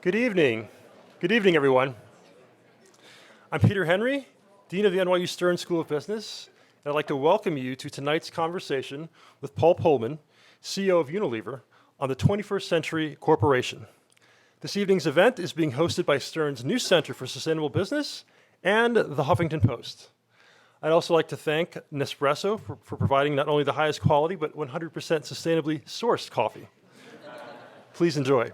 Good evening. Good evening, everyone. I'm Peter Henry, Dean of the NYU Stern School of Business, and I'd like to welcome you to tonight's conversation with Paul Polman, CEO of Unilever, on the 21st Century Corporation. This evening's event is being hosted by Stern's new Center for Sustainable Business and the Huffington Post. I'd also like to thank Nespresso for providing not only the highest quality, but 100% sustainably sourced coffee. Please enjoy.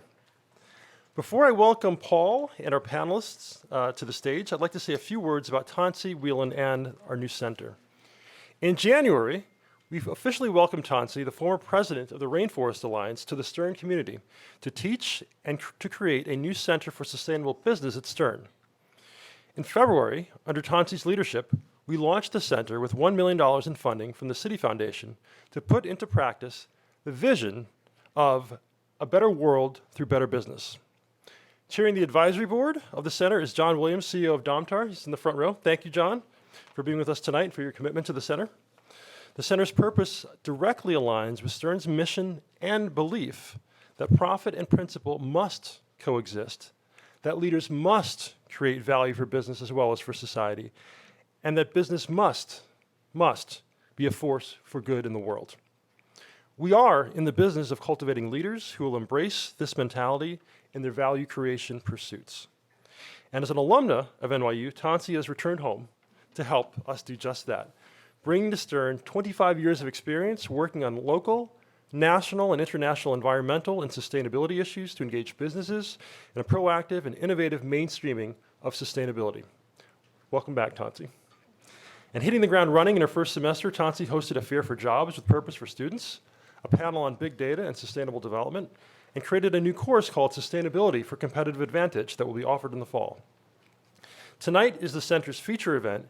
Before I welcome Paul and our panelists to the stage, I'd like to say a few words about Tensie Whelan and our new center. In January, we've officially welcomed Tensie, the former president of the Rainforest Alliance, to the Stern community to teach and to create a new Center for Sustainable Business at Stern. In February, under Tensie's leadership, we launched the center with $1 million in funding from the City Foundation to put into practice the vision of a better world through better business. Chairing the advisory board of the center is John Williams, CEO of Domtar. He's in the front row. Thank you, John, for being with us tonight and for your commitment to the center. The center's purpose directly aligns with Stern's mission and belief that profit and principle must coexist, that leaders must create value for business as well as for society, and that business must be a force for good in the world. We are in the business of cultivating leaders who will embrace this mentality in their value creation pursuits. And as an alumna of NYU, Tensie has returned home to help us do just that, bringing to Stern 25 years of experience working on local, national, and international environmental and sustainability issues to engage businesses in a proactive and innovative mainstreaming of sustainability. Welcome back, Tensie. And hitting the ground running in her first semester, Tensie hosted a Fair for Jobs with Purpose for Students, a panel on big data and sustainable development, and created a new course called Sustainability for Competitive Advantage that will be offered in the fall. Tonight is the center's feature event,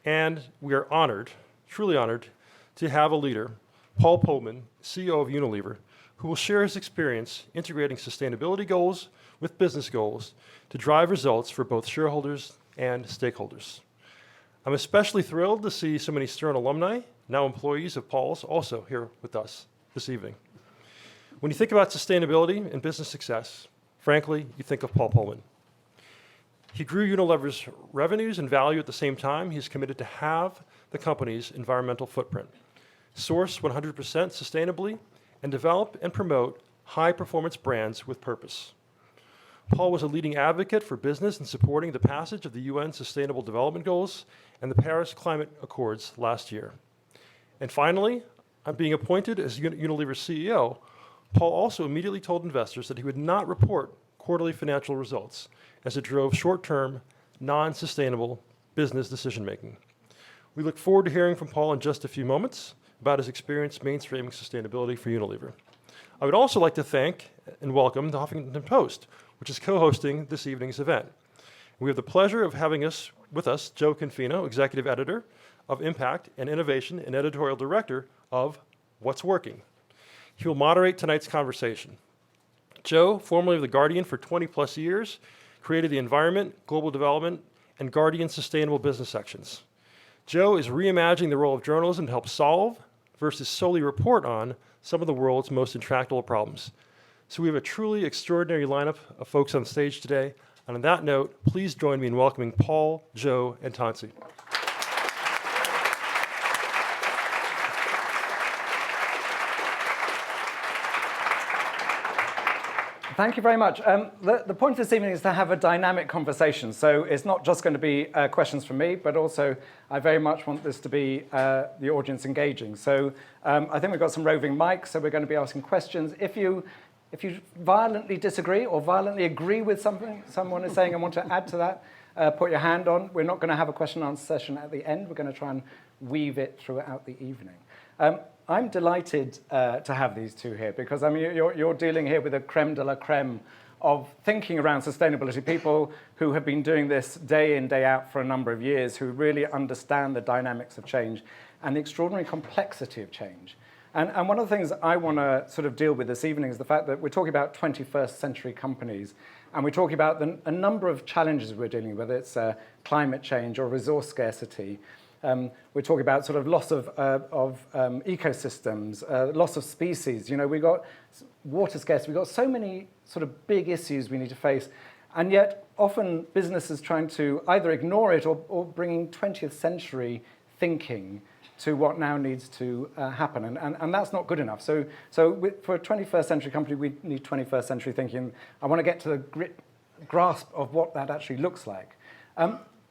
and we are honored, truly honored, to have a leader, Paul Polman, CEO of Unilever, who will share his experience integrating sustainability goals with business goals to drive results for both shareholders and stakeholders. I'm especially thrilled to see so many Stern alumni, now employees of Paul's, also here with us this evening. When you think about sustainability and business success, frankly, you think of Paul Polman. He grew Unilever's revenues and value at the same time. He's committed to halve the company's environmental footprint, source 100% sustainably, and develop and promote high-performance brands with purpose. Paul was a leading advocate for business in supporting the passage of the UN Sustainable Development Goals and the Paris Climate Accords last year. And finally, on being appointed as Unilever's CEO, Paul also immediately told investors that he would not report quarterly financial results as it drove short-term, non-sustainable business decision-making. We look forward to hearing from Paul in just a few moments about his experience mainstreaming sustainability for Unilever. I would also like to thank and welcome the Huffington Post, which is co-hosting this evening's event. We have the pleasure of having with us Jo Confino, Executive Editor of Impact and Innovation and Editorial Director of What's Working. He will moderate tonight's conversation. Jo, formerly of The Guardian for 20 plus years, created the Environment, Global Development, and Guardian Sustainable Business sections. Jo is reimagining the role of journalism to help solve versus solely report on some of the world's most intractable problems. So we have a truly extraordinary lineup of folks on stage today. And on that note, please join me in welcoming Paul, Jo, and Tensie. Thank you very much. The point of this evening is to have a dynamic conversation. So it's not just going to be questions from me, but also I very much want this to be the audience engaging. So I think we've got some roving mics, so we're going to be asking questions. If you violently disagree or violently agree with something someone is saying and want to add to that, put your hand on. We're not going to have a question and answer session at the end. We're going to try and weave it throughout the evening. I'm delighted to have these two here because I mean you're dealing here with a creme de la creme of thinking around sustainability, people who have been doing this day in, day out for a number of years, who really understand the dynamics of change and the extraordinary complexity of change. And one of the things I want to sort of deal with this evening is the fact that we're talking about 21st century companies, and we're talking about a number of challenges we're dealing with, whether it's climate change or resource scarcity. We're talking about sort of loss of ecosystems, loss of species. You know, we've got water scarcity. We've got so many sort of big issues we need to face. And yet, often businesses trying to either ignore it or bringing 20th century thinking to what now needs to happen. And that's not good enough. So for a 21st century company, we need 21st century thinking. I want to get to the grasp of what that actually looks like.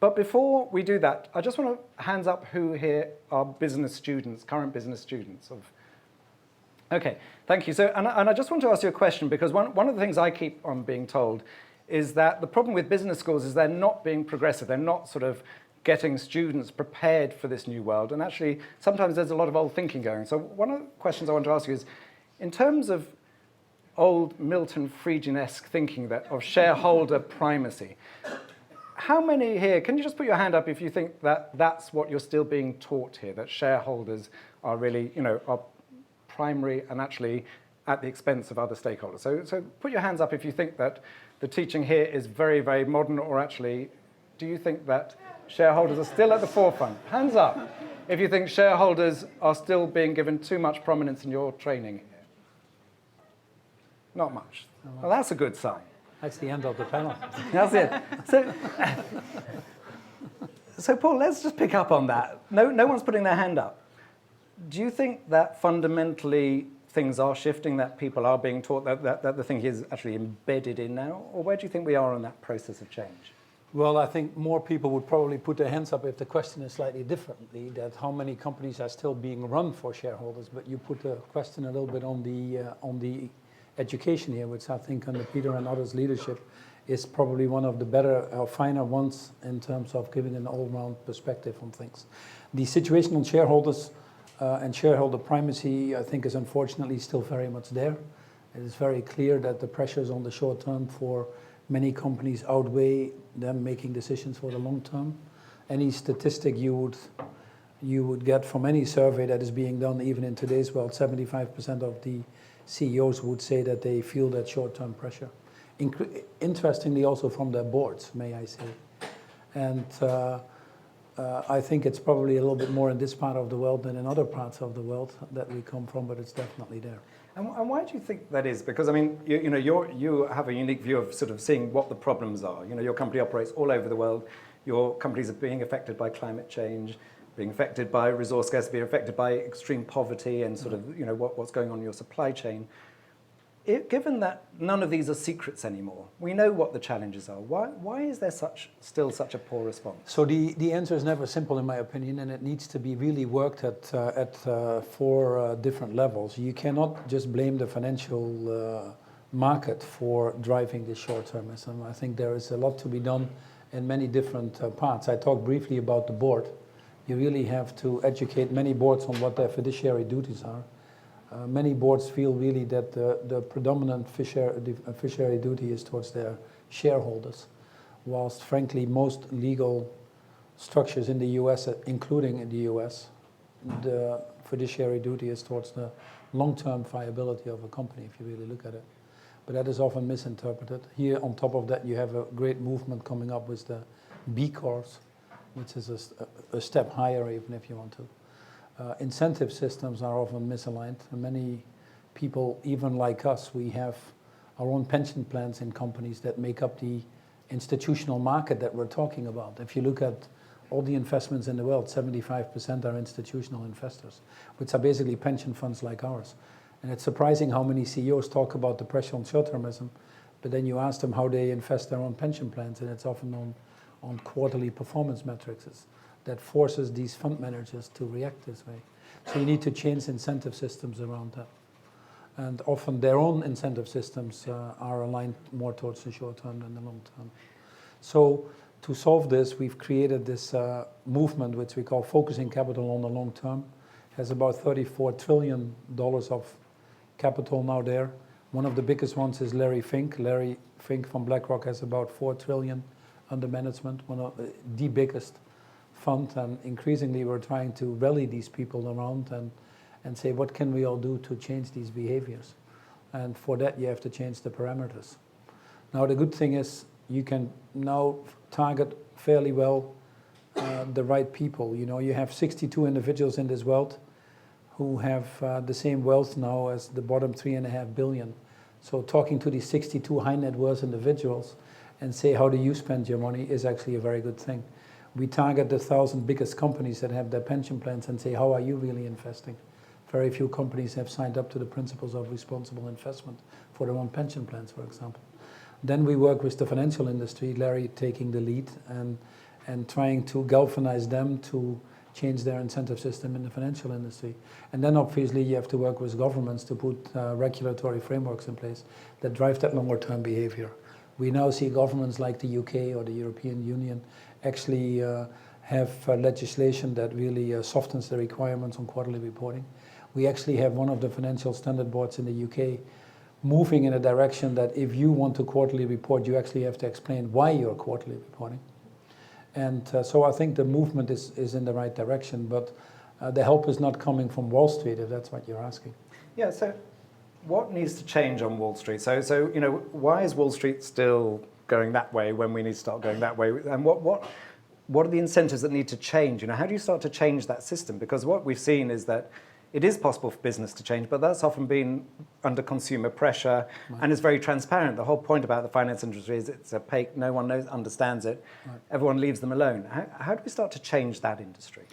But before we do that, I just want to hands up who here are business students, current business students of. Okay, thank you. So, and I just want to ask you a question, because one of the things I keep on being told is that the problem with business schools is they're not being progressive. They're not sort of getting students prepared for this new world. And actually, sometimes there's a lot of old thinking going. So one of the questions I want to ask you is, in terms of old Milton Friedman-esque thinking of shareholder primacy, how many here, can you just put your hand up if you think that that's what you're still being taught here, that shareholders are really, are primary and actually at the expense of other stakeholders? So put your hands up if you think that the teaching here is very, very modern, or actually, do you think that shareholders are still at the forefront? Hands up if you think shareholders are still being given too much prominence in your training here. Not much. Well, that's a good sign. That's the end of the panel. That's it. So Paul, let's just pick up on that. No one's putting their hand up. Do you think that fundamentally things are shifting, that people are being taught, that the thing is actually embedded in now? Or where do you think we are on that process of change? Well, I think more people would probably put their hands up if the question is slightly differently, that how many companies are still being run for shareholders. But you put the question a little bit on the education here, which I think under Peter and others' leadership is probably one of the better, finer ones in terms of giving an all-round perspective on things. The situation on shareholders and shareholder primacy, I think, is unfortunately still very much there. It is very clear that the pressures on the short term for many companies outweigh them making decisions for the long term. Any statistic you would get from any survey that is being done, even in today's world, 75% of the CEOs would say that they feel that short-term pressure. Interestingly, also from their boards, may I say. And I think it's probably a little bit more in this part of the world than in other parts of the world that we come from, but it's definitely there. And why do you think that is? Because, I mean, you have a unique view of sort of seeing what the problems are. Your company operates all over the world. Your companies are being affected by climate change, being affected by resource scarcity, being affected by extreme poverty and sort of, what's going on in your supply chain. Given that none of these are secrets anymore, we know what the challenges are. Why is there still such a poor response? So the answer is never simple, in my opinion, and it needs to be really worked at 4 different levels. You cannot just blame the financial market for driving this short-termism. I think there is a lot to be done in many different parts. I talked briefly about the board. You really have to educate many boards on what their fiduciary duties are. Many boards feel really that the predominant fiduciary duty is towards their shareholders, whilst frankly most legal structures in the US, including in the US, the fiduciary duty is towards the long-term viability of a company, if you really look at it. But that is often misinterpreted. Here, on top of that, you have a great movement coming up with the B Corps, which is a step higher, even if you want to. Incentive systems are often misaligned. Many people, even like us, we have our own pension plans in companies that make up the institutional market that we're talking about. If you look at all the investments in the world, 75% are institutional investors, which are basically pension funds like ours. And it's surprising how many CEOs talk about the pressure on short-termism, but then you ask them how they invest their own pension plans, and it's often on quarterly performance metrics that forces these fund managers to react this way. So you need to change incentive systems around that. And often their own incentive systems are aligned more towards the short term than the long term. So to solve this, we've created this movement, which we call Focusing Capital on the Long Term. It has about $34 trillion of capital now there. One of the biggest ones is Larry Fink. Larry Fink from BlackRock has about $4 trillion under management, one of the biggest fund, and increasingly we're trying to rally these people around and say, what can we all do to change these behaviors? And for that, you have to change the parameters. Now, the good thing is you can now target fairly well the right people. You know, you have 62 individuals in this world who have the same wealth now as the bottom 3.5 billion. So talking to these 62 high net worth individuals and say, how do you spend your money, is actually a very good thing. We target the 1,000 biggest companies that have their pension plans and say, how are you really investing? Very few companies have signed up to the principles of responsible investment for their own pension plans, for example. Then we work with the financial industry, Larry taking the lead and trying to galvanize them to change their incentive system in the financial industry. And then obviously you have to work with governments to put regulatory frameworks in place that drive that longer term behavior. We now see governments like the UK or the European Union actually have legislation that really softens the requirements on quarterly reporting. We actually have one of the financial standard boards in the UK moving in a direction that if you want to quarterly report, you actually have to explain why you're quarterly reporting. And so I think the movement is in the right direction, but the help is not coming from Wall Street, if that's what you're asking. Yeah, so what needs to change on Wall Street? So you know, why is Wall Street still going that way when we need to start going that way? And what are the incentives that need to change? You know, how do you start to change that system? Because what we've seen is that it is possible for business to change, but that's often been under consumer pressure, right, and it's very transparent. The whole point about the finance industry is it's opaque, no one understands it, right, everyone leaves them alone. How do we start to change that industry?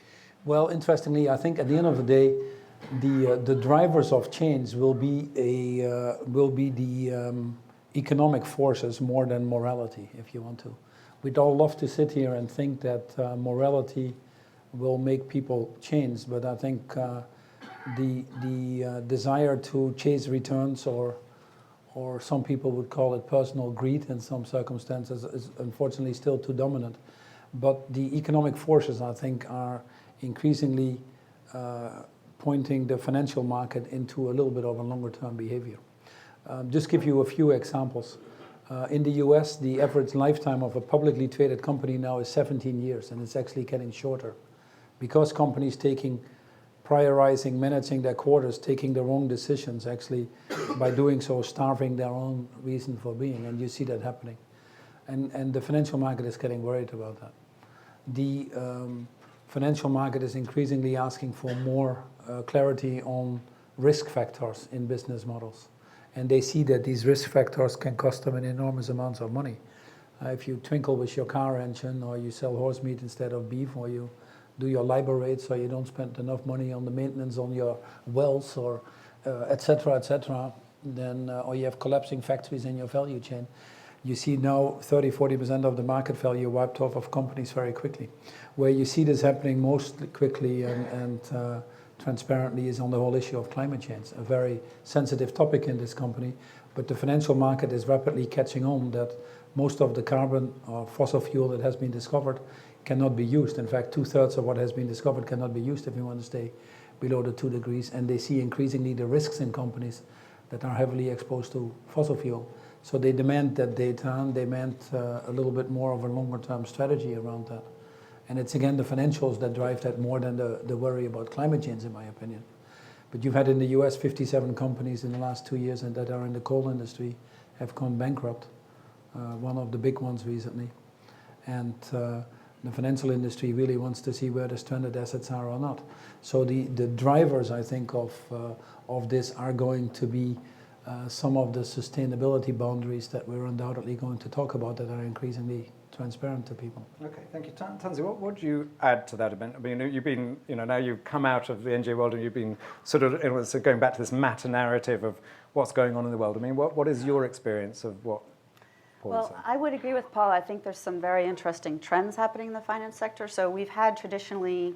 Well, interestingly, I think at the end of the day, the drivers of change will be the economic forces more than morality, if you want to. We'd all love to sit here and think that morality will make people change, but I think the desire to chase returns, or some people would call it personal greed in some circumstances, is unfortunately still too dominant. But the economic forces, I think, are increasingly pointing the financial market into a little bit of a longer term behavior. Just give you a few examples. In the US, the average lifetime of a publicly traded company now is 17 years, and it's actually getting shorter because companies prioritizing, managing their quarters, taking the wrong decisions, actually by doing so starving their own reason for being, and you see that happening. And the financial market is getting worried about that. The financial market is increasingly asking for more clarity on risk factors in business models. And they see that these risk factors can cost them an enormous amounts of money. If you twinkle with your car engine, or you sell horse meat instead of beef, or you do your LIBOR rate so you don't spend enough money on the maintenance on your wells, or et cetera, then, or you have collapsing factories in your value chain, you see now 30-40% of the market value wiped off of companies very quickly. Where you see this happening most quickly and transparently is on the whole issue of climate change, a very sensitive topic in this company, but the financial market is rapidly catching on that most of the carbon or fossil fuel that has been discovered cannot be used. In fact, 2/3 of what has been discovered cannot be used if you want to stay below the 2 degrees, and they see increasingly the risks in companies that are heavily exposed to fossil fuel. So they demand that data, and they demand a little bit more of a longer term strategy around that. And it's again the financials that drive that more than the worry about climate change, in my opinion. But you've had in the US 57 companies in the last 2 years and that are in the coal industry have gone bankrupt. One of the big ones recently. And the financial industry really wants to see where the stranded assets are or not. So the drivers, I think, of this are going to be some of the sustainability boundaries that we're undoubtedly going to talk about that are increasingly transparent to people. Okay, thank you. Tensie, what would you add to that a bit? I mean, you've been, now you've come out of the NGO world and you've been sort of going back to this meta-narrative of what's going on in the world. I mean, what is your experience of what Paul is saying? Well, I would agree with Paul. I think there's some very interesting trends happening in the finance sector. So we've had traditionally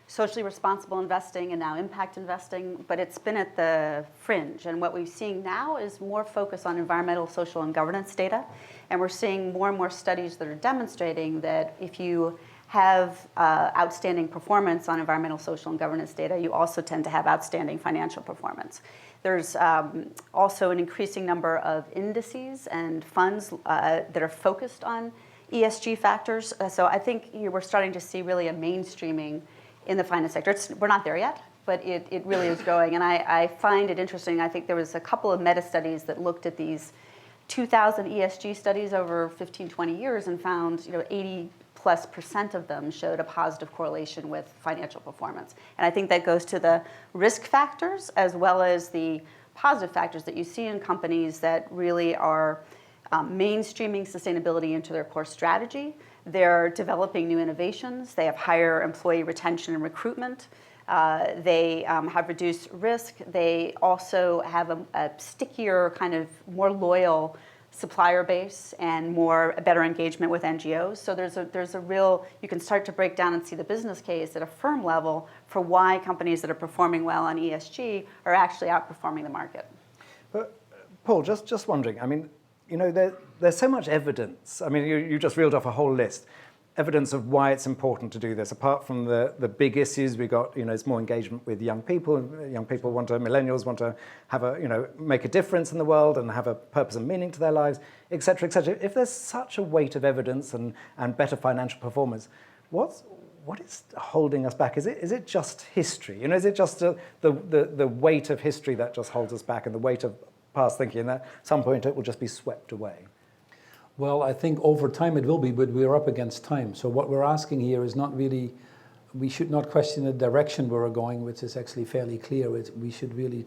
socially responsible investing and now impact investing, but it's been at the fringe. And what we're seeing now is more focus on environmental, social, and governance data. And we're seeing more and more studies that are demonstrating that if you have outstanding performance on environmental, social, and governance data, you also tend to have outstanding financial performance. There's also an increasing number of indices and funds that are focused on ESG factors. So I think we're starting to see really a mainstreaming in the finance sector. We're not there yet, but it really is growing. And I find it interesting. I think there was a couple of meta-studies that looked at these 2,000 ESG studies over 15, 20 years and found 80+ 90+% of them showed a positive correlation with financial performance. And I think that goes to the risk factors as well as the positive factors that you see in companies that really are mainstreaming sustainability into their core strategy. They're developing new innovations. They have higher employee retention and recruitment. They have reduced risk. They also have a stickier, kind of more loyal supplier base and a better engagement with NGOs. So there's a real, you can start to break down and see the business case at a firm level for why companies that are performing well on ESG are actually outperforming the market. But Paul, just wondering, I mean, you know, there's so much evidence. I mean, you just reeled off a whole list. Evidence of why it's important to do this. Apart from the big issues, we got, you know, it's more engagement with young people. Young people millennials want to have make a difference in the world and have a purpose and meaning to their lives, et cetera, et cetera. If there's such a weight of evidence and better financial performance, what is holding us back? Is it just history? You know, is it just the weight of history that just holds us back and the weight of past thinking, and at some point it will just be swept away? Well, I think over time it will be, but we're up against time. So what we're asking here is not really, we should not question the direction we're going, which is actually fairly clear. We should really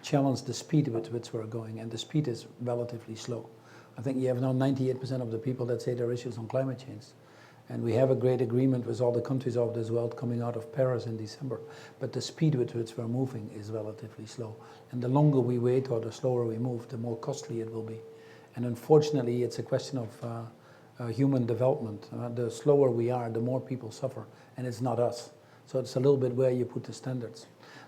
challenge the speed with which we're going, and the speed is relatively slow. I think you have now 98% of the people that say there are issues on climate change. And we have a great agreement with all the countries of this world coming out of Paris in December. But the speed with which we're moving is relatively slow. And the longer we wait or the slower we move, the more costly it will be. And unfortunately, it's a question of human development. The slower we are, the more people suffer, and it's not us. So it's a little bit where you put the standards.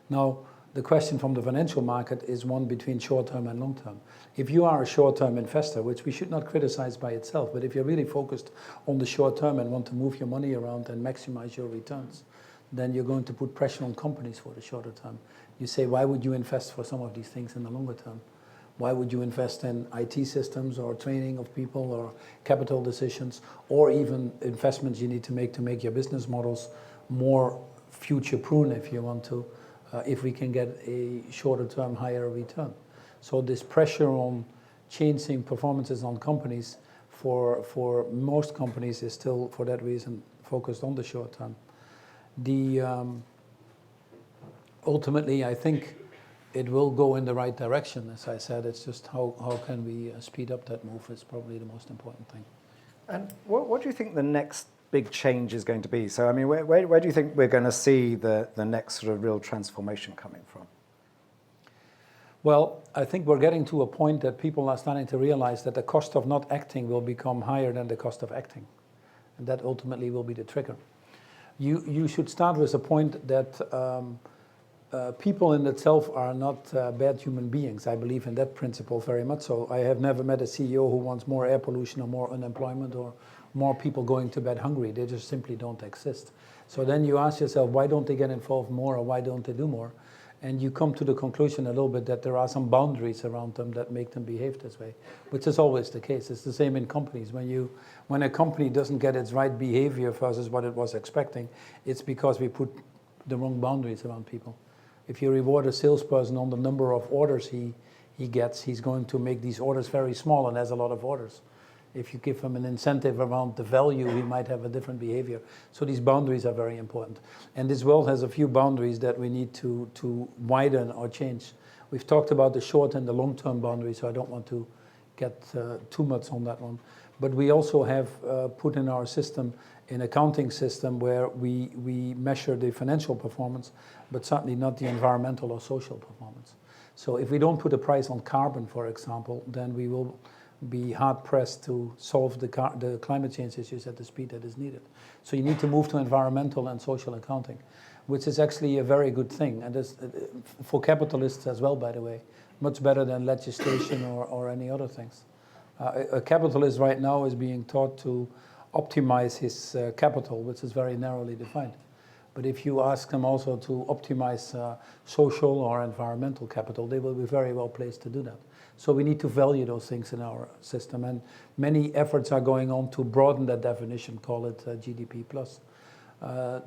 Now, the question from the financial market is one between short-term and long-term. If you are a short-term investor, which we should not criticize by itself, but if you're really focused on the short-term and want to move your money around and maximize your returns, then you're going to put pressure on companies for the shorter term. You say, why would you invest for some of these things in the longer term? Why would you invest in IT systems or training of people or capital decisions or even investments you need to make your business models more future-proof if you want to, if we can get a shorter-term higher return? So this pressure on changing performances on companies for most companies is still, for that reason, focused on the short term. Ultimately, I think it will go in the right direction. As I said, it's just how can we speed up that move is probably the most important thing. And what do you think the next big change is going to be? So, I mean, where do you think we're going to see the next sort of real transformation coming from? Well, I think we're getting to a point that people are starting to realize that the cost of not acting will become higher than the cost of acting. And that ultimately will be the trigger. You should start with a point that people in itself are not bad human beings. I believe in that principle very much so. I have never met a CEO who wants more air pollution or more unemployment or more people going to bed hungry. They just simply don't exist. So then you ask yourself, why don't they get involved more or why don't they do more? And you come to the conclusion a little bit that there are some boundaries around them that make them behave this way, which is always the case. It's the same in companies. When a company doesn't get its right behavior versus what it was expecting, it's because we put the wrong boundaries around people. If you reward a salesperson on the number of orders he gets, he's going to make these orders very small and has a lot of orders. If you give him an incentive around the value, he might have a different behavior. So these boundaries are very important. And this world has a few boundaries that we need to widen or change. We've talked about the short and the long-term boundaries, so I don't want to get too much on that one. But we also have put in our system an accounting system where we measure the financial performance, but certainly not the environmental or social performance. So if we don't put a price on carbon, for example, then we will be hard-pressed to solve the climate change issues at the speed that is needed. So you need to move to environmental and social accounting, which is actually a very good thing. And this, for capitalists as well, by the way, much better than legislation or any other things. A capitalist right now is being taught to optimize his capital, which is very narrowly defined. But if you ask them also to optimize social or environmental capital, they will be very well placed to do that. So we need to value those things in our system. And many efforts are going on to broaden that definition, call it GDP plus.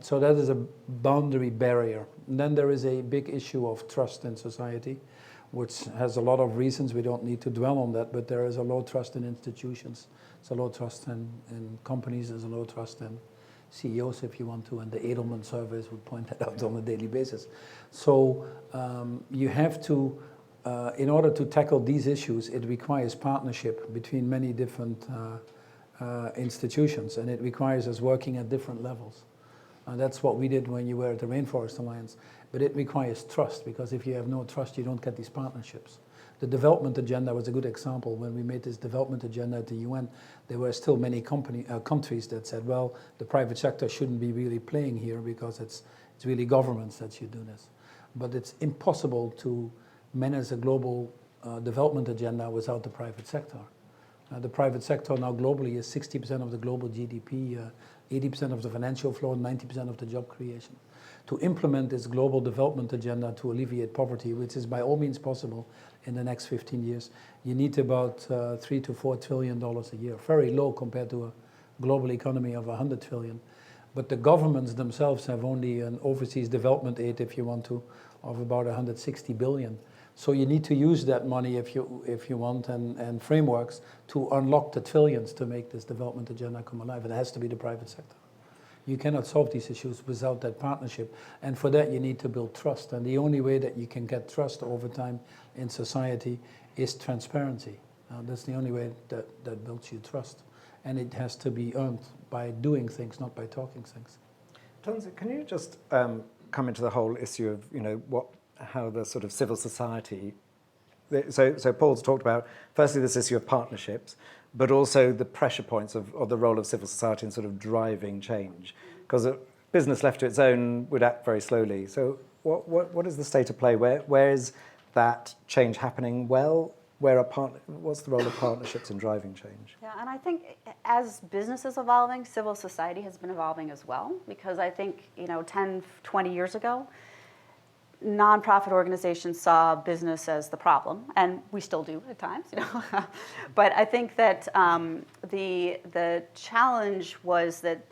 So that is a boundary barrier. And then there is a big issue of trust in society, which has a lot of reasons. We don't need to dwell on that, but there is a low trust in institutions. There's a low trust in companies. There's a low trust in CEOs, if you want to, and the Edelman surveys would point that out on a daily basis. So you have to, in order to tackle these issues, it requires partnership between many different institutions, and it requires us working at different levels. That's what we did when you were at the Rainforest Alliance. But it requires trust, because if you have no trust, you don't get these partnerships. The development agenda was a good example. When we made this development agenda at the UN, there were still many countries that said, well, the private sector shouldn't be really playing here because it's really governments that should do this. But it's impossible to manage a global development agenda without the private sector. The private sector now globally is 60% of the global GDP, 80% of the financial flow, 90% of the job creation. To implement this global development agenda to alleviate poverty, which is by all means possible in the next 15 years, you need about $3 to $4 trillion a year. Very low compared to a global economy of 100 trillion. But the governments themselves have only an overseas development aid, if you want to, of about 160 billion. So you need to use that money if you want, and frameworks to unlock the trillions to make this development agenda come alive. It has to be the private sector. You cannot solve these issues without that partnership. And for that, you need to build trust. And the only way that you can get trust over time in society is transparency. That's the only way that builds you trust. And it has to be earned by doing things, not by talking things. Tensie, can you just come into the whole issue of, how the sort of civil society... So Paul's talked about, firstly, this issue of partnerships, but also the pressure points of the role of civil society in sort of driving change. Because a business left to its own would act very slowly. So what is the state of play? Where is that change happening well? What's the role of partnerships in driving change? Yeah, and I think as business is evolving, civil society has been evolving as well. Because I think, 10, 20 years ago, nonprofit organizations saw business as the problem, and we still do at times, But I think that the challenge was that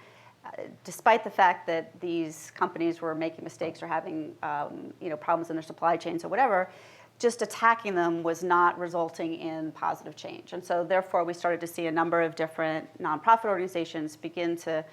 despite the fact that these companies were making mistakes or having problems in their supply chains or whatever, just attacking them was not resulting in positive change. And so therefore we started to see a number of different nonprofit organizations begin to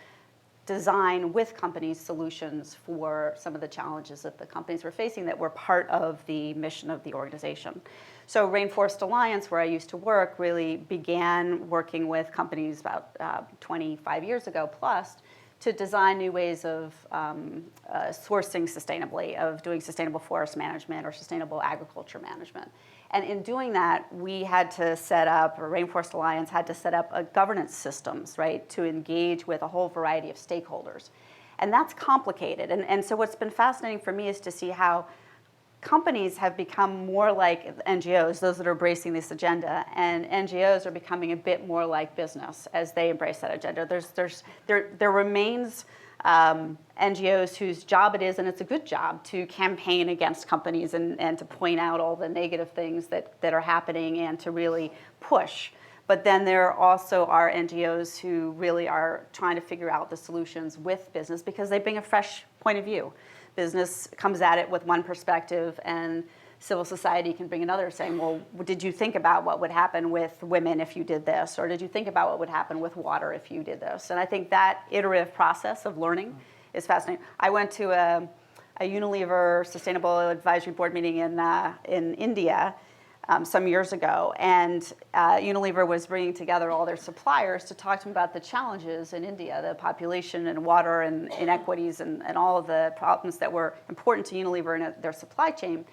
design with companies solutions for some of the challenges that the companies were facing that were part of the mission of the organization. So Rainforest Alliance, where I used to work, really began working with companies about 25 years ago plus to design new ways of sourcing sustainably, of doing sustainable forest management or sustainable agriculture management. And in doing that, we had to set up, or Rainforest Alliance had to set up governance systems, right, to engage with a whole variety of stakeholders. And that's complicated. And so what's been fascinating for me is to see how companies have become more like NGOs, those that are embracing this agenda, and NGOs are becoming a bit more like business as they embrace that agenda. There remains NGOs whose job it is, and it's a good job, to campaign against companies and to point out all the negative things that are happening and to really push. But then there also are NGOs who really are trying to figure out the solutions with business because they bring a fresh point of view. Business comes at it with one perspective, and civil society can bring another, saying, well, did you think about what would happen with women if you did this? Or did you think about what would happen with water if you did this? And I think that iterative process of learning is fascinating. I went to a Unilever Sustainable Advisory Board meeting in India some years ago, and Unilever was bringing together all their suppliers to talk to them about the challenges in India, the population and water and inequities and all of the problems that were important to Unilever and their supply chain.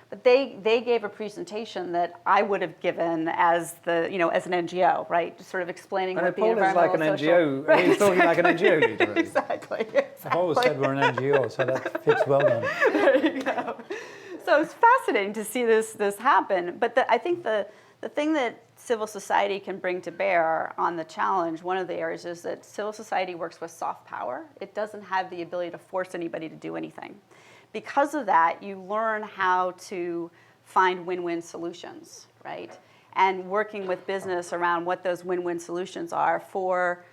But they gave a presentation that I would have given as as an NGO, right? Just sort of explaining what the Paul is like an NGO. Right, he's talking like an NGO leader. Exactly. I've always said we're an NGO, so that fits well then. There you go. So it's fascinating to see this happen. But I think the thing that civil society can bring to bear on the challenge, one of the areas is that civil society works with soft power. It doesn't have the ability to force anybody to do anything. Because of that, you learn how to find win-win solutions, right? And working with business around what those win-win solutions are for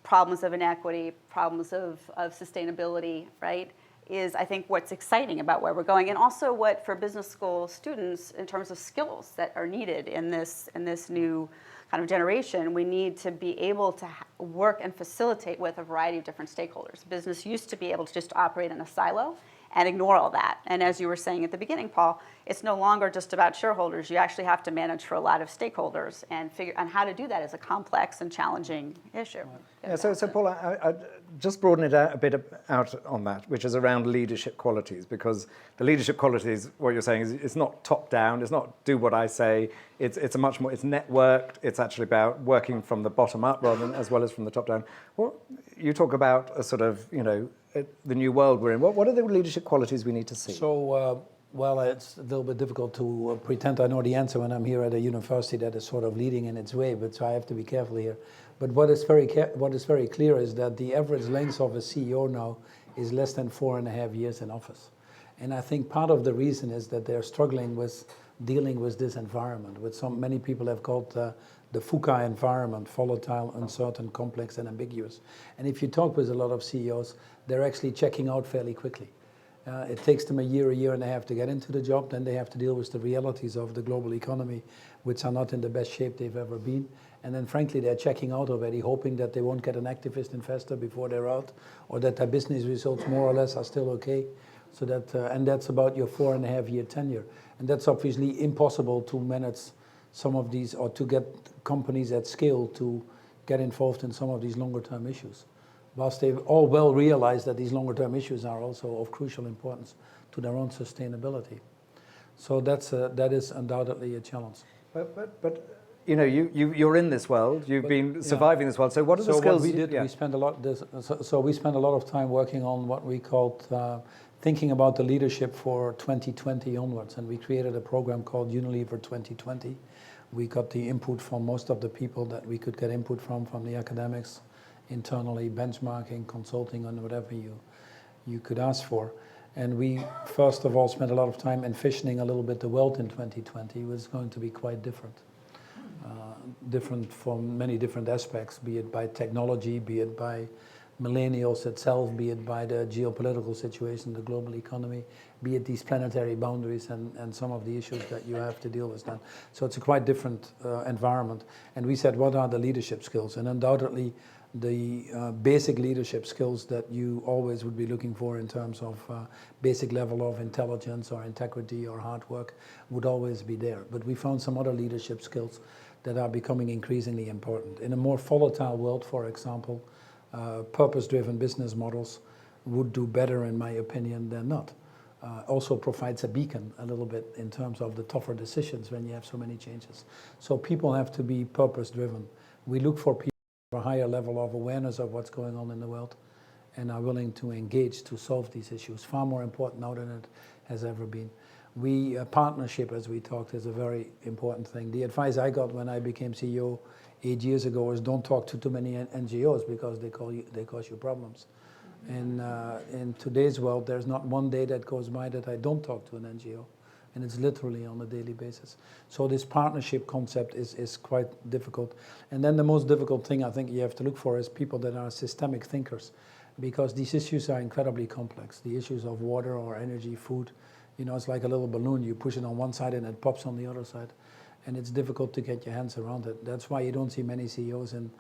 problems of inequity, problems of sustainability, right? is, I think, what's exciting about where we're going, and also what for business school students in terms of skills that are needed in this new kind of generation. We need to be able to work and facilitate with a variety of different stakeholders. Business used to be able to just operate in a silo and ignore all that. And as you were saying at the beginning, Paul, it's no longer just about shareholders. You actually have to manage for a lot of stakeholders, and figure out how to do that is a complex and challenging issue. Yeah, so Paul, I just broaden it out a bit out on that, which is around leadership qualities, because the leadership qualities, what you're saying is it's not top down, it's not do what I say, it's a much more, it's networked, it's actually about working from the bottom up rather than as well as from the top down. Well, you talk about a sort of, the new world we're in. What are the leadership qualities we need to see? So, well, it's a little bit difficult to pretend I know the answer when I'm here at a university that is sort of leading in its way, but so I have to be careful here. But what is very clear is that the average length of a CEO now is less than 4.5 years in office. And I think part of the reason is that they're struggling with dealing with this environment, which many people have called the FUCA environment, volatile, uncertain, complex, and ambiguous. And if you talk with a lot of CEOs, they're actually checking out fairly quickly. It takes them a year and a half to get into the job. Then they have to deal with the realities of the global economy, which are not in the best shape they've ever been. And then frankly, they're checking out already, hoping that they won't get an activist investor before they're out, or that their business results more or less are still okay. So that, and that's about your 4.5-year tenure. And that's obviously impossible to manage some of these, or to get companies at scale to get involved in some of these longer term issues. Whilst they've all well realized that these longer term issues are also of crucial importance to their own sustainability. So that is undoubtedly a challenge. But you're in this world. You've been surviving this world. So what are the skills? What we did, we spent a lot. We spent a lot of time working on what we called thinking about the leadership for 2020 onwards, and we created a program called Unilever 2020. We got the input from most of the people that we could get input from the academics, internally, benchmarking, consulting on whatever you could ask for. And we, first of all, spent a lot of time envisioning a little bit the world in 2020. It was going to be quite different. Different from many different aspects, be it by technology, be it by millennials itself, be it by the geopolitical situation, the global economy, be it these planetary boundaries and some of the issues that you have to deal with then. So it's a quite different environment. And we said, what are the leadership skills? And undoubtedly, the basic leadership skills that you always would be looking for in terms of basic level of intelligence or integrity or hard work would always be there. But we found some other leadership skills that are becoming increasingly important. In a more volatile world, for example, purpose-driven business models would do better, in my opinion, than not. Also provides a beacon a little bit in terms of the tougher decisions when you have so many changes. So people have to be purpose-driven. We look for people with a higher level of awareness of what's going on in the world and are willing to engage to solve these issues. Far more important now than it has ever been. Partnership, as we talked, is a very important thing. The advice I got when I became CEO 8 years ago is don't talk to too many NGOs because they cause you problems. And in today's world, there's not one day that goes by that I don't talk to an NGO. And it's literally on a daily basis. So this partnership concept is quite difficult. And then the most difficult thing I think you have to look for is people that are systemic thinkers, because these issues are incredibly complex. The issues of water or energy, food, it's like a little balloon. You push it on one side and it pops on the other side. And it's difficult to get your hands around it. That's why you don't see many CEOs in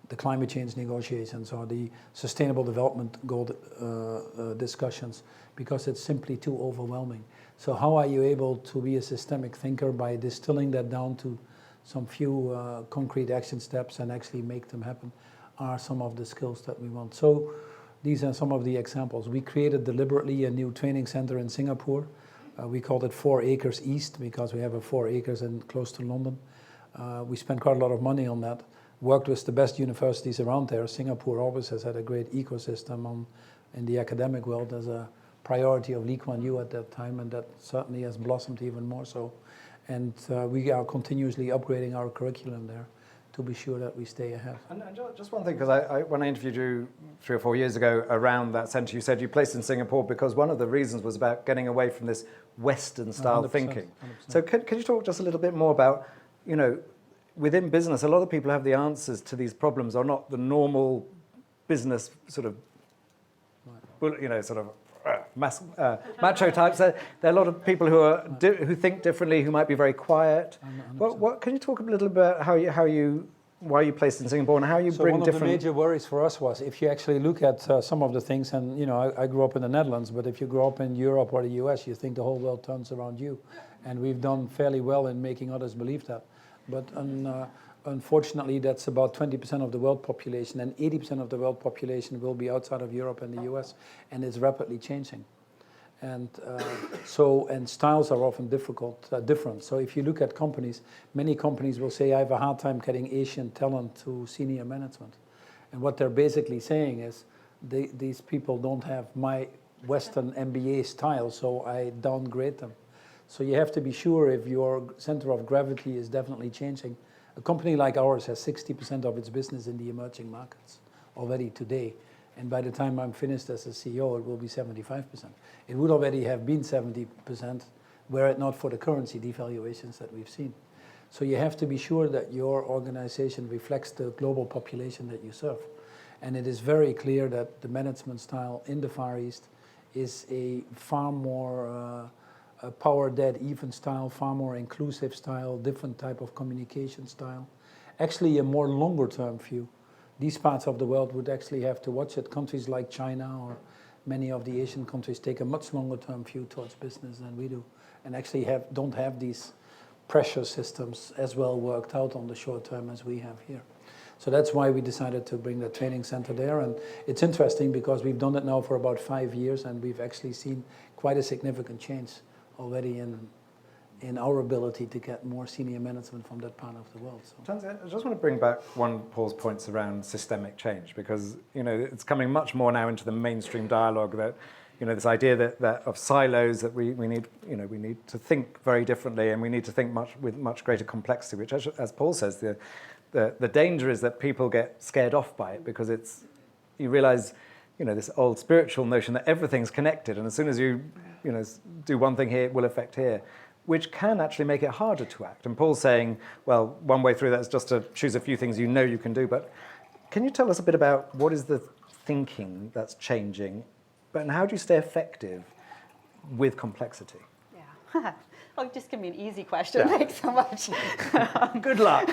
the climate change negotiations or the sustainable development goal discussions, because it's simply too overwhelming. So how are you able to be a systemic thinker by distilling that down to some few concrete action steps and actually make them happen are some of the skills that we want. So these are some of the examples. We created deliberately a new training center in Singapore. We called it 4 Acres East because we have a 4 acres close to London. We spent quite a lot of money on that. Worked with the best universities around there. Singapore always has had a great ecosystem in the academic world as a priority of Lee Kuan Yew at that time, and that certainly has blossomed even more so. And we are continuously upgrading our curriculum there to be sure that we stay ahead. And just one thing, because when I interviewed you 3 or 4 years ago around that centre, you said you placed in Singapore because one of the reasons was about getting away from this Western-style thinking. 100%. So can you talk just a little bit more about, within business, a lot of people have the answers to these problems are not the normal business sort of macho types. There are a lot of people who think differently, who might be very quiet. What can you talk a little bit about why you placed in Singapore and how you bring one different... of the major worries for us was if you actually look at some of the things, and I grew up in the Netherlands, but if you grow up in Europe or the US, you think the whole world turns around you. And we've done fairly well in making others believe that. But unfortunately, that's about 20% of the world population, and 80% of the world population will be outside of Europe and the US, and it's rapidly changing. And styles are often different. So if you look at companies, many companies will say, I have a hard time getting Asian talent to senior management. And what they're basically saying is, these people don't have my Western MBA style, so I downgrade them. So you have to be sure if your center of gravity is definitely changing. A company like ours has 60% of its business in the emerging markets already today. And by the time I'm finished as a CEO, it will be 75%. It would already have been 70% were it not for the currency devaluations that we've seen. So you have to be sure that your organization reflects the global population that you serve. And it is very clear that the management style in the Far East is a far more power-dead, even style, far more inclusive style, different type of communication style. Actually, a more longer-term view. These parts of the world would actually have to watch it. Countries like China or many of the Asian countries take a much longer-term view towards business than we do, and actually don't have these pressure systems as well worked out on the short term as we have here. So that's why we decided to bring the training center there. And it's interesting because we've done it now for about 5 years, and we've actually seen quite a significant change already in our ability to get more senior management from that part of the world. So. I just want to bring back one of Paul's points around systemic change, because it's coming much more now into the mainstream dialogue that this idea that of silos, that we need to think very differently, and we need to think with much greater complexity. Which, as Paul says, the danger is that people get scared off by it, because you realise this old spiritual notion that everything's connected, and as soon as you do one thing here, it will affect here, which can actually make it harder to act. And Paul's saying, well, one way through that is just to choose a few things you can do. But can you tell us a bit about what is the thinking that's changing, and how do you stay effective with complexity? Yeah. Oh, just give me an easy question. Yeah. Thanks so much. Good luck.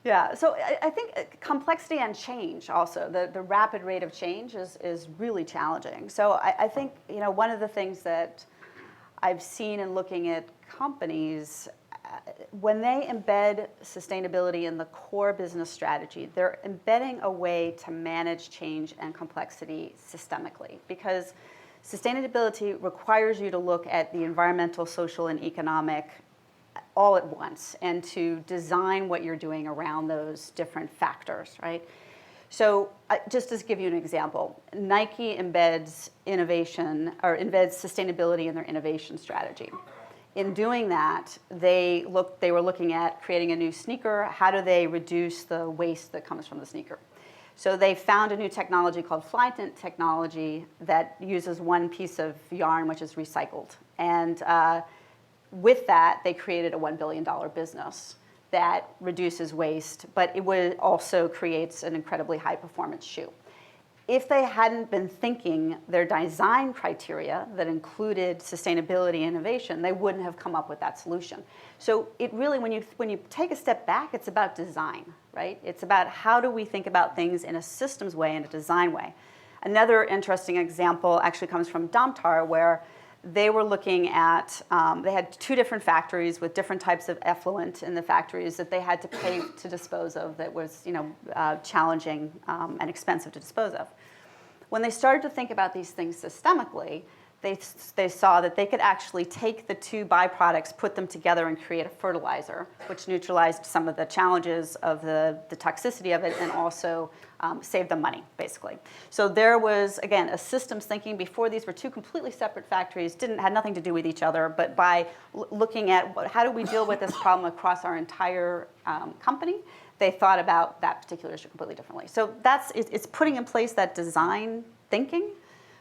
Yeah. So I think complexity and change also, the rapid rate of change is really challenging. So I think, one of the things that I've seen in looking at companies, when they embed sustainability in the core business strategy, they're embedding a way to manage change and complexity systemically, because sustainability requires you to look at the environmental, social, and economic all at once, and to design what you're doing around those different factors, right? So just to give you an example, Nike embeds innovation, or embeds sustainability in their innovation strategy. In doing that, they were looking at creating a new sneaker. How do they reduce the waste that comes from the sneaker? So they found a new technology called fly-tint technology that uses one piece of yarn, which is recycled. And with that, they created a $1 billion business that reduces waste, but it also creates an incredibly high-performance shoe. If they hadn't been thinking their design criteria that included sustainability and innovation, they wouldn't have come up with that solution. So it really, when you take a step back, it's about design, right? It's about how do we think about things in a systems way and a design way. Another interesting example actually comes from Domtar, where they were looking at, they had 2 different factories with different types of effluent in the factories that they had to pay to dispose of, that was challenging and expensive to dispose of. When they started to think about these things systemically, they saw that they could actually take the 2 byproducts, put them together, and create a fertilizer, which neutralized some of the challenges of the toxicity of it, and also saved them money, basically. So there was, again, a systems thinking. Before, these were 2 completely separate factories, had nothing to do with each other, but by looking at how do we deal with this problem across our entire company, they thought about that particular issue completely differently. So it's putting in place that design thinking,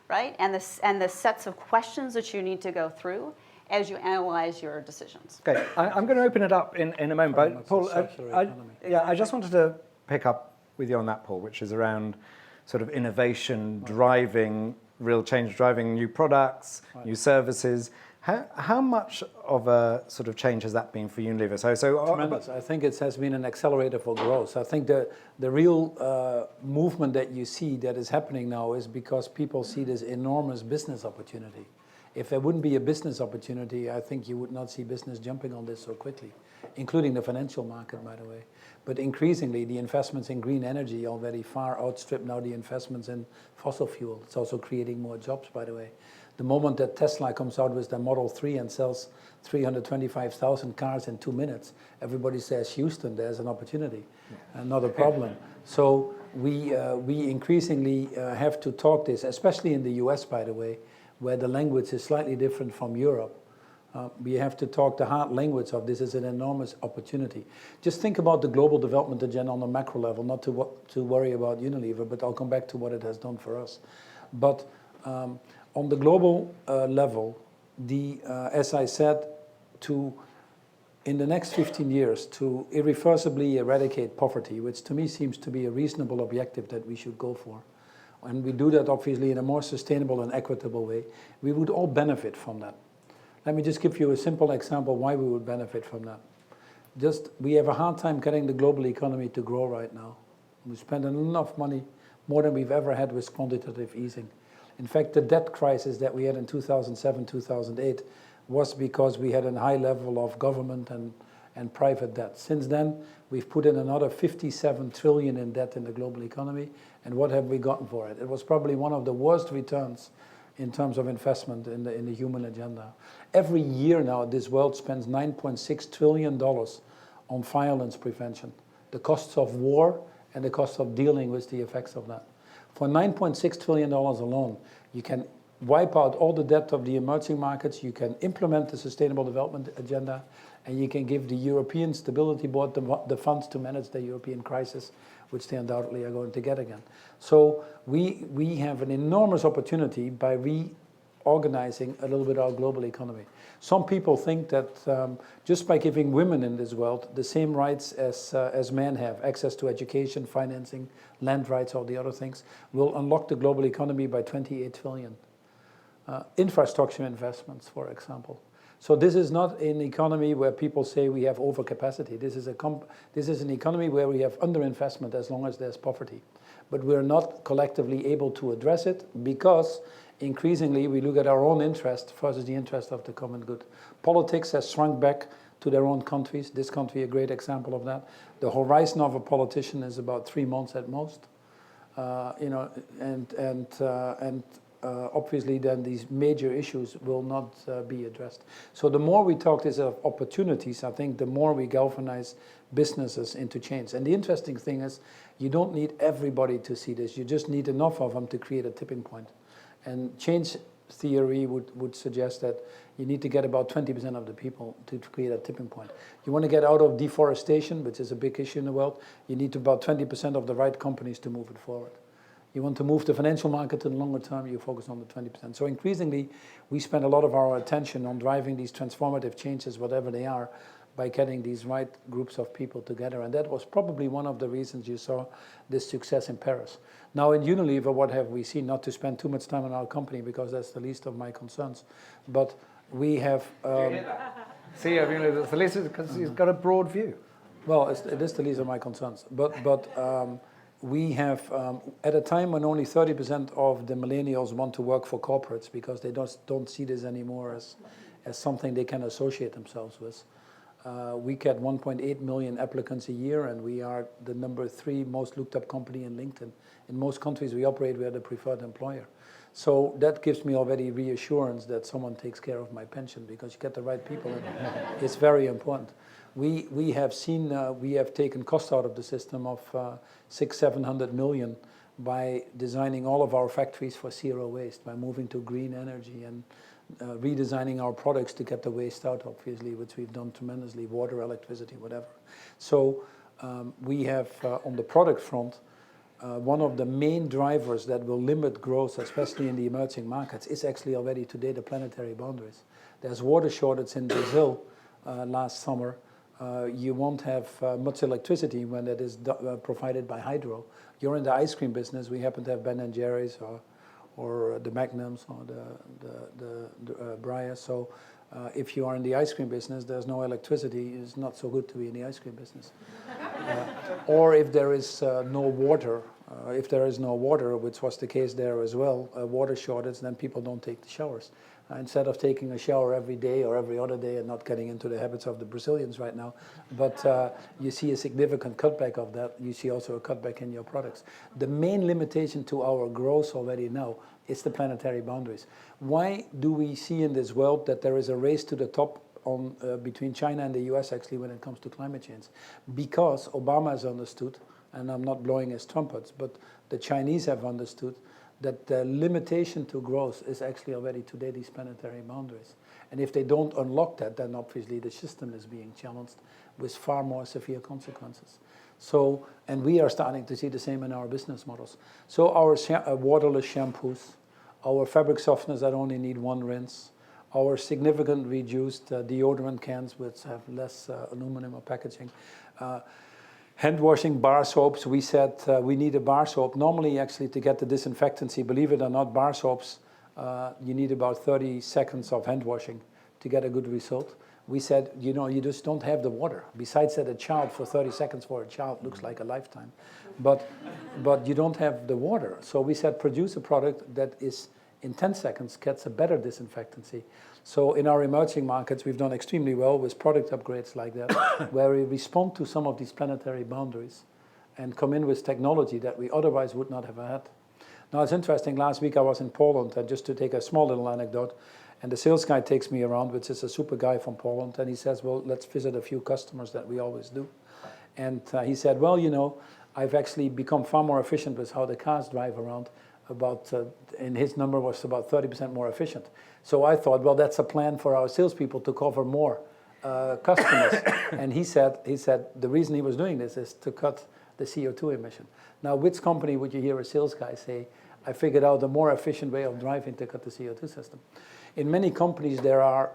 right? And the sets of questions that you need to go through as you analyze your decisions. Okay, I'm going to open it up in a moment, but Paul, I just wanted to pick up with you on that, Paul, which is around sort of innovation, driving real change, driving new products, new services. How much of a sort of change has that been for Unilever? Tremendous. I think it has been an accelerator for growth. I think the real movement that you see that is happening now is because people see this enormous business opportunity. If there wouldn't be a business opportunity, I think you would not see business jumping on this so quickly, including the financial market, by the way. But increasingly, the investments in green energy already far outstrip now the investments in fossil fuel. It's also creating more jobs, by the way. The moment that Tesla comes out with their Model 3 and sells 325,000 cars in 2 minutes, everybody says, Houston, there's an opportunity, not a problem. So we increasingly have to talk this, especially in the US, by the way, where the language is slightly different from Europe. We have to talk the hard language of this is an enormous opportunity. Just think about the global development agenda on the macro level, not to worry about Unilever, but I'll come back to what it has done for us. But on the global level, as I said, in the next 15 years, to irreversibly eradicate poverty, which to me seems to be a reasonable objective that we should go for, and we do that obviously in a more sustainable and equitable way, we would all benefit from that. Let me just give you a simple example why we would benefit from that. We have a hard time getting the global economy to grow right now. We spend enough money, more than we've ever had with quantitative easing. In fact, the debt crisis that we had in 2007, 2008 was because we had a high level of government and private debt. Since then, we've put in another 57 trillion in debt in the global economy, and what have we gotten for it? It was probably one of the worst returns in terms of investment in the human agenda. Every year now, this world spends $9.6 trillion on violence prevention, the costs of war and the cost of dealing with the effects of that. For $9.6 trillion alone, you can wipe out all the debt of the emerging markets, you can implement the Sustainable Development Agenda, and you can give the European Stability Board the funds to manage the European crisis, which they undoubtedly are going to get again. So we have an enormous opportunity by reorganizing a little bit our global economy. Some people think that just by giving women in this world the same rights as men have, access to education, financing, land rights, all the other things, will unlock the global economy by 28 trillion. Infrastructure investments, for example. So this is not an economy where people say we have overcapacity. This is an economy where we have underinvestment as long as there's poverty. But we're not collectively able to address it because increasingly we look at our own interest versus the interest of the common good. Politics has shrunk back to their own countries. This country, a great example of that. The horizon of a politician is about 3 months at most. Obviously then these major issues will not be addressed. So the more we talk these opportunities, I think the more we galvanize businesses into change. And the interesting thing is you don't need everybody to see this. You just need enough of them to create a tipping point. And change theory would suggest that you need to get about 20% of the people to create a tipping point. You want to get out of deforestation, which is a big issue in the world, you need about 20% of the right companies to move it forward. You want to move the financial market to the longer term, you focus on the 20%. So increasingly, we spend a lot of our attention on driving these transformative changes, whatever they are, by getting these right groups of people together. And that was probably one of the reasons you saw this success in Paris. Now in Unilever, what have we seen? Not to spend too much time on our company, because that's the least of my concerns. But we have... CEO of Unilever, it's the least, because he's got a broad view. Well, it is the least of my concerns. But we have, at a time when only 30% of the millennials want to work for corporates because they don't see this anymore as something they can associate themselves with. We get 1.8 million applicants a year, and we are the number 3 most looked up company in LinkedIn. In most countries we operate, we are the preferred employer. So that gives me already reassurance that someone takes care of my pension, because you get the right people in. It's very important. We have seen, we have taken cost out of the system of 600-700 million by designing all of our factories for zero waste, by moving to green energy and redesigning our products to get the waste out, obviously, which we've done tremendously, water, electricity, whatever. So we have, on the product front, one of the main drivers that will limit growth, especially in the emerging markets, is actually already today the planetary boundaries. There's water shortage in Brazil last summer. You won't have much electricity when that is provided by hydro. You're in the ice cream business. We happen to have Ben and Jerry's or the Magnums or the Breyers. So if you are in the ice cream business, there's no electricity. It's not so good to be in the ice cream business. Or if there is no water, which was the case there as well, a water shortage, then people don't take the showers. Instead of taking a shower every day or every other day, and not getting into the habits of the Brazilians right now, but you see a significant cutback of that. You see also a cutback in your products. The main limitation to our growth already now is the planetary boundaries. Why do we see in this world that there is a race to the top between China and the US actually when it comes to climate change? Because Obama has understood, and I'm not blowing his trumpets, but the Chinese have understood that the limitation to growth is actually already today these planetary boundaries. And if they don't unlock that, then obviously the system is being challenged with far more severe consequences. So, and we are starting to see the same in our business models. So our waterless shampoos, our fabric softeners that only need one rinse, our significant reduced deodorant cans which have less aluminum or packaging, hand washing bar soaps. We said we need a bar soap. Normally, actually, to get the disinfectancy, believe it or not, bar soaps, you need about 30 seconds of hand washing to get a good result. We said, you just don't have the water. Besides that, a child for 30 seconds for a child looks like a lifetime. But you don't have the water. So we said, produce a product that is, in 10 seconds, gets a better disinfectancy. So in our emerging markets, we've done extremely well with product upgrades like that, where we respond to some of these planetary boundaries and come in with technology that we otherwise would not have had. Now, it's interesting. Last week, I was in Poland, and just to take a small little anecdote, and the sales guy takes me around, which is a super guy from Poland, and he says, well, let's visit a few customers that we always do. And he said, well, I've actually become far more efficient with how the cars drive around. And his number was about 30% more efficient. So I thought, well, that's a plan for our salespeople to cover more customers. And he said the reason he was doing this is to cut the CO2 emission. Now, which company would you hear a sales guy say, I figured out a more efficient way of driving to cut the CO2 system? In many companies, there are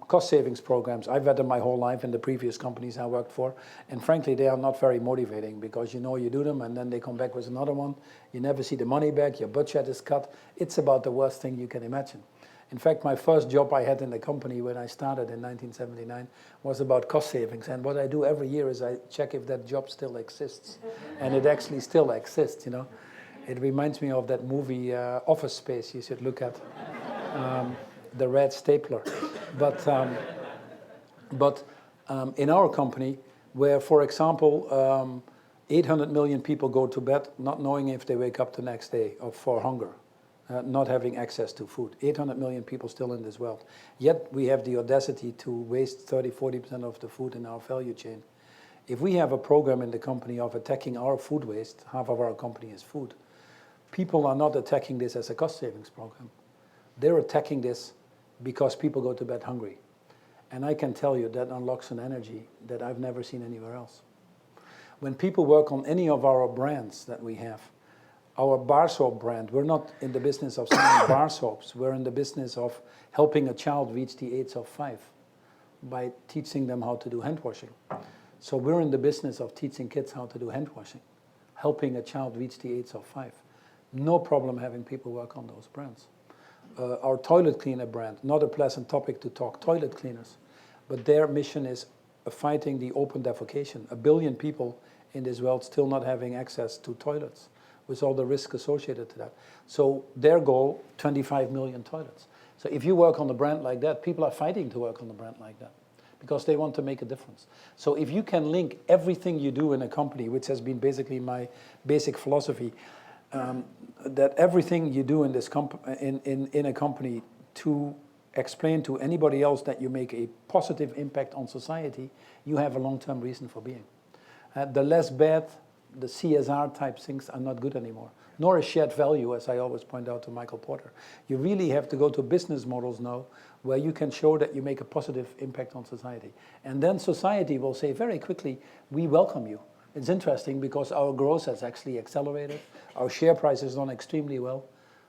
cost savings programs. I've had them my whole life in the previous companies I worked for. And frankly, they are not very motivating because you do them and then they come back with another one. You never see the money back. Your budget is cut. It's about the worst thing you can imagine. In fact, my first job I had in the company when I started in 1979 was about cost savings. And what I do every year is I check if that job still exists. And it actually still exists, It reminds me of that movie Office Space you should look at. The red stapler. But in our company, where, for example, 800 million people go to bed not knowing if they wake up the next day or for hunger, not having access to food. 800 million people still in this world. Yet we have the audacity to waste 30-40% of the food in our value chain. If we have a program in the company of attacking our food waste, half of our company is food, people are not attacking this as a cost savings program. They're attacking this because people go to bed hungry. And I can tell you that unlocks an energy that I've never seen anywhere else. When people work on any of our brands that we have, our bar soap brand, we're not in the business of selling bar soaps. We're in the business of helping a child reach the age of 5 by teaching them how to do hand washing. So we're in the business of teaching kids how to do hand washing, helping a child reach the age of 5. No problem having people work on those brands. Our toilet cleaner brand, not a pleasant topic to talk toilet cleaners, but their mission is fighting the open defecation. 1 billion people in this world still not having access to toilets, with all the risk associated to that. So their goal, 25 million toilets. So if you work on a brand like that, people are fighting to work on a brand like that because they want to make a difference. So if you can link everything you do in a company, which has been basically my basic philosophy, that everything you do in this in a company to explain to anybody else that you make a positive impact on society, you have a long-term reason for being. The less bad, the CSR type things are not good anymore, nor a shared value, as I always point out to Michael Porter. You really have to go to business models now where you can show that you make a positive impact on society. And then society will say very quickly, we welcome you. It's interesting because our growth has actually accelerated. Our share price has done extremely well.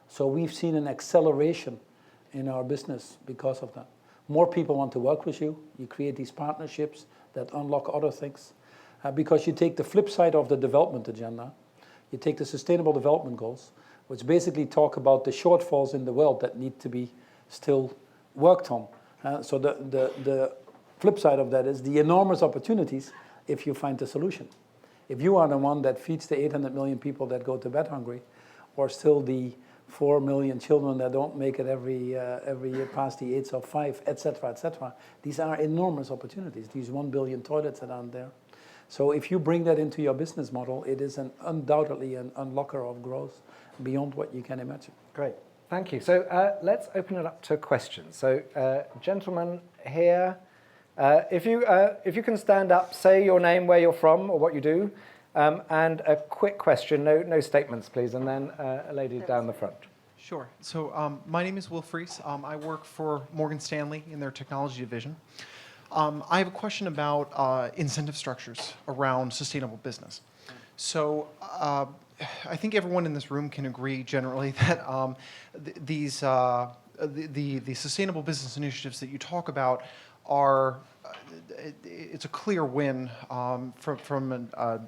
So we've seen an acceleration in our business because of that. More people want to work with you. You create these partnerships that unlock other things. Because you take the flip side of the development agenda, you take the Sustainable Development Goals, which basically talk about the shortfalls in the world that need to be still worked on. So the flip side of that is the enormous opportunities if you find the solution. If you are the one that feeds the 800 million people that go to bed hungry, or still the 4 million children that don't make it every year past the age of 5, etc., these are enormous opportunities, these 1 billion toilets that aren't there. So if you bring that into your business model, it is undoubtedly an unlocker of growth beyond what you can imagine. Great, thank you. So let's open it up to questions. So gentlemen here, if you can stand up, say your name, where you're from, or what you do, and a quick question, no statements, please, and then a lady down the front. Sure. So my name is Will Fries. I work for Morgan Stanley in their technology division. I have a question about incentive structures around sustainable business. So I think everyone in this room can agree generally that the sustainable business initiatives that you talk about are it's a clear win from a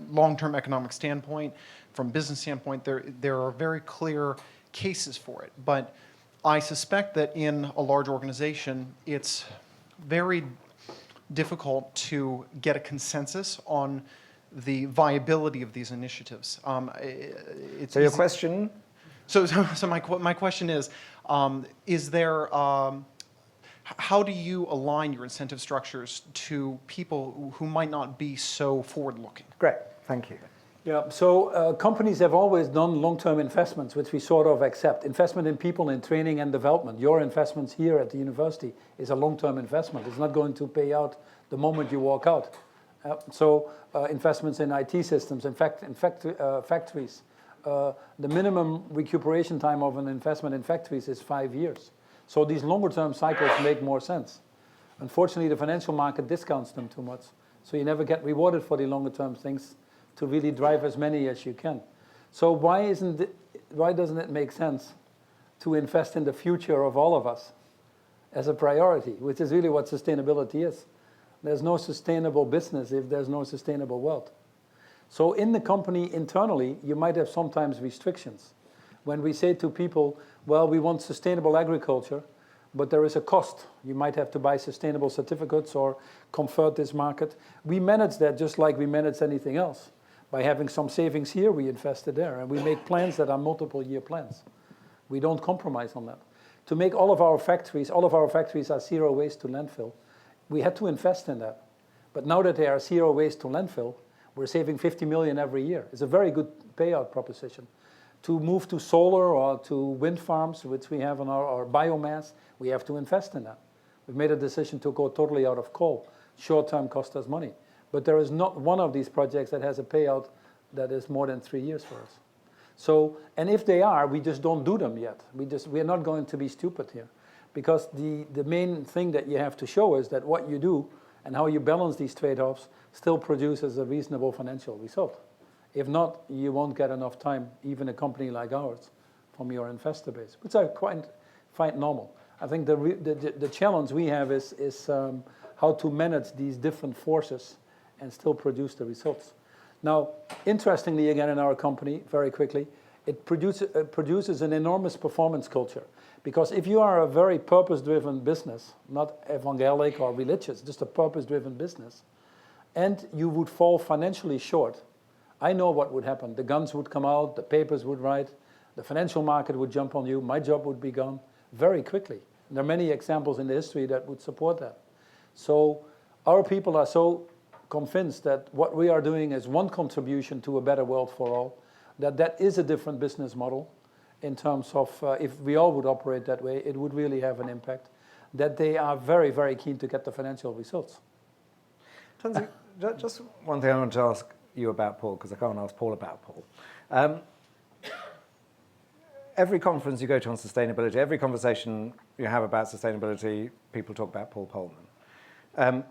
long-term economic standpoint, from business standpoint. There are very clear cases for it, but I suspect that in a large organization, it's very difficult to get a consensus on the viability of these initiatives. So your question? So my question is there how do you align your incentive structures to people who might not be so forward-looking? Great, thank you. Yeah, so companies have always done long-term investments, which we sort of accept. Investment in people, in training and development. Your investments here at the university is a long-term investment. It's not going to pay out the moment you walk out. So investments in IT systems, in factories. The minimum recuperation time of an investment in factories is 5 years. So these longer-term cycles make more sense. Unfortunately, the financial market discounts them too much. So you never get rewarded for the longer-term things to really drive as many as you can. So why doesn't it make sense to invest in the future of all of us as a priority, which is really what sustainability is? There's no sustainable business if there's no sustainable wealth. So in the company internally, you might have sometimes restrictions. When we say to people, well, we want sustainable agriculture, but there is a cost. You might have to buy sustainable certificates or convert this market. We manage that just like we manage anything else. By having some savings here, we invest it there. And we make plans that are multiple-year plans. We don't compromise on that. To make all of our factories are zero waste to landfill. We had to invest in that. But now that they are zero waste to landfill, we're saving 50 million every year. It's a very good payout proposition. To move to solar or to wind farms, which we have on our biomass, we have to invest in that. We've made a decision to go totally out of coal. Short-term cost us money. But there is not one of these projects that has a payout that is more than 3 years for us. So, and if they are, we just don't do them yet. We are not going to be stupid here. Because the main thing that you have to show is that what you do and how you balance these trade-offs still produces a reasonable financial result. If not, you won't get enough time, even a company like ours, from your investor base, which I quite find normal. I think the challenge we have is how to manage these different forces and still produce the results. Now, interestingly, again, in our company, very quickly, it produces an enormous performance culture. Because if you are a very purpose-driven business, not evangelic or religious, just a purpose-driven business, and you would fall financially short, I know what would happen. The guns would come out, the papers would write, the financial market would jump on you, my job would be gone very quickly. And there are many examples in the history that would support that. So our people are so convinced that what we are doing is one contribution to a better world for all, that is a different business model in terms of if we all would operate that way, it would really have an impact, that they are very, very keen to get the financial results. Tensie, just one thing I want to ask you about Paul, because I can't ask Paul about Paul. Every conference you go to on sustainability, every conversation you have about sustainability, people talk about Paul Polman.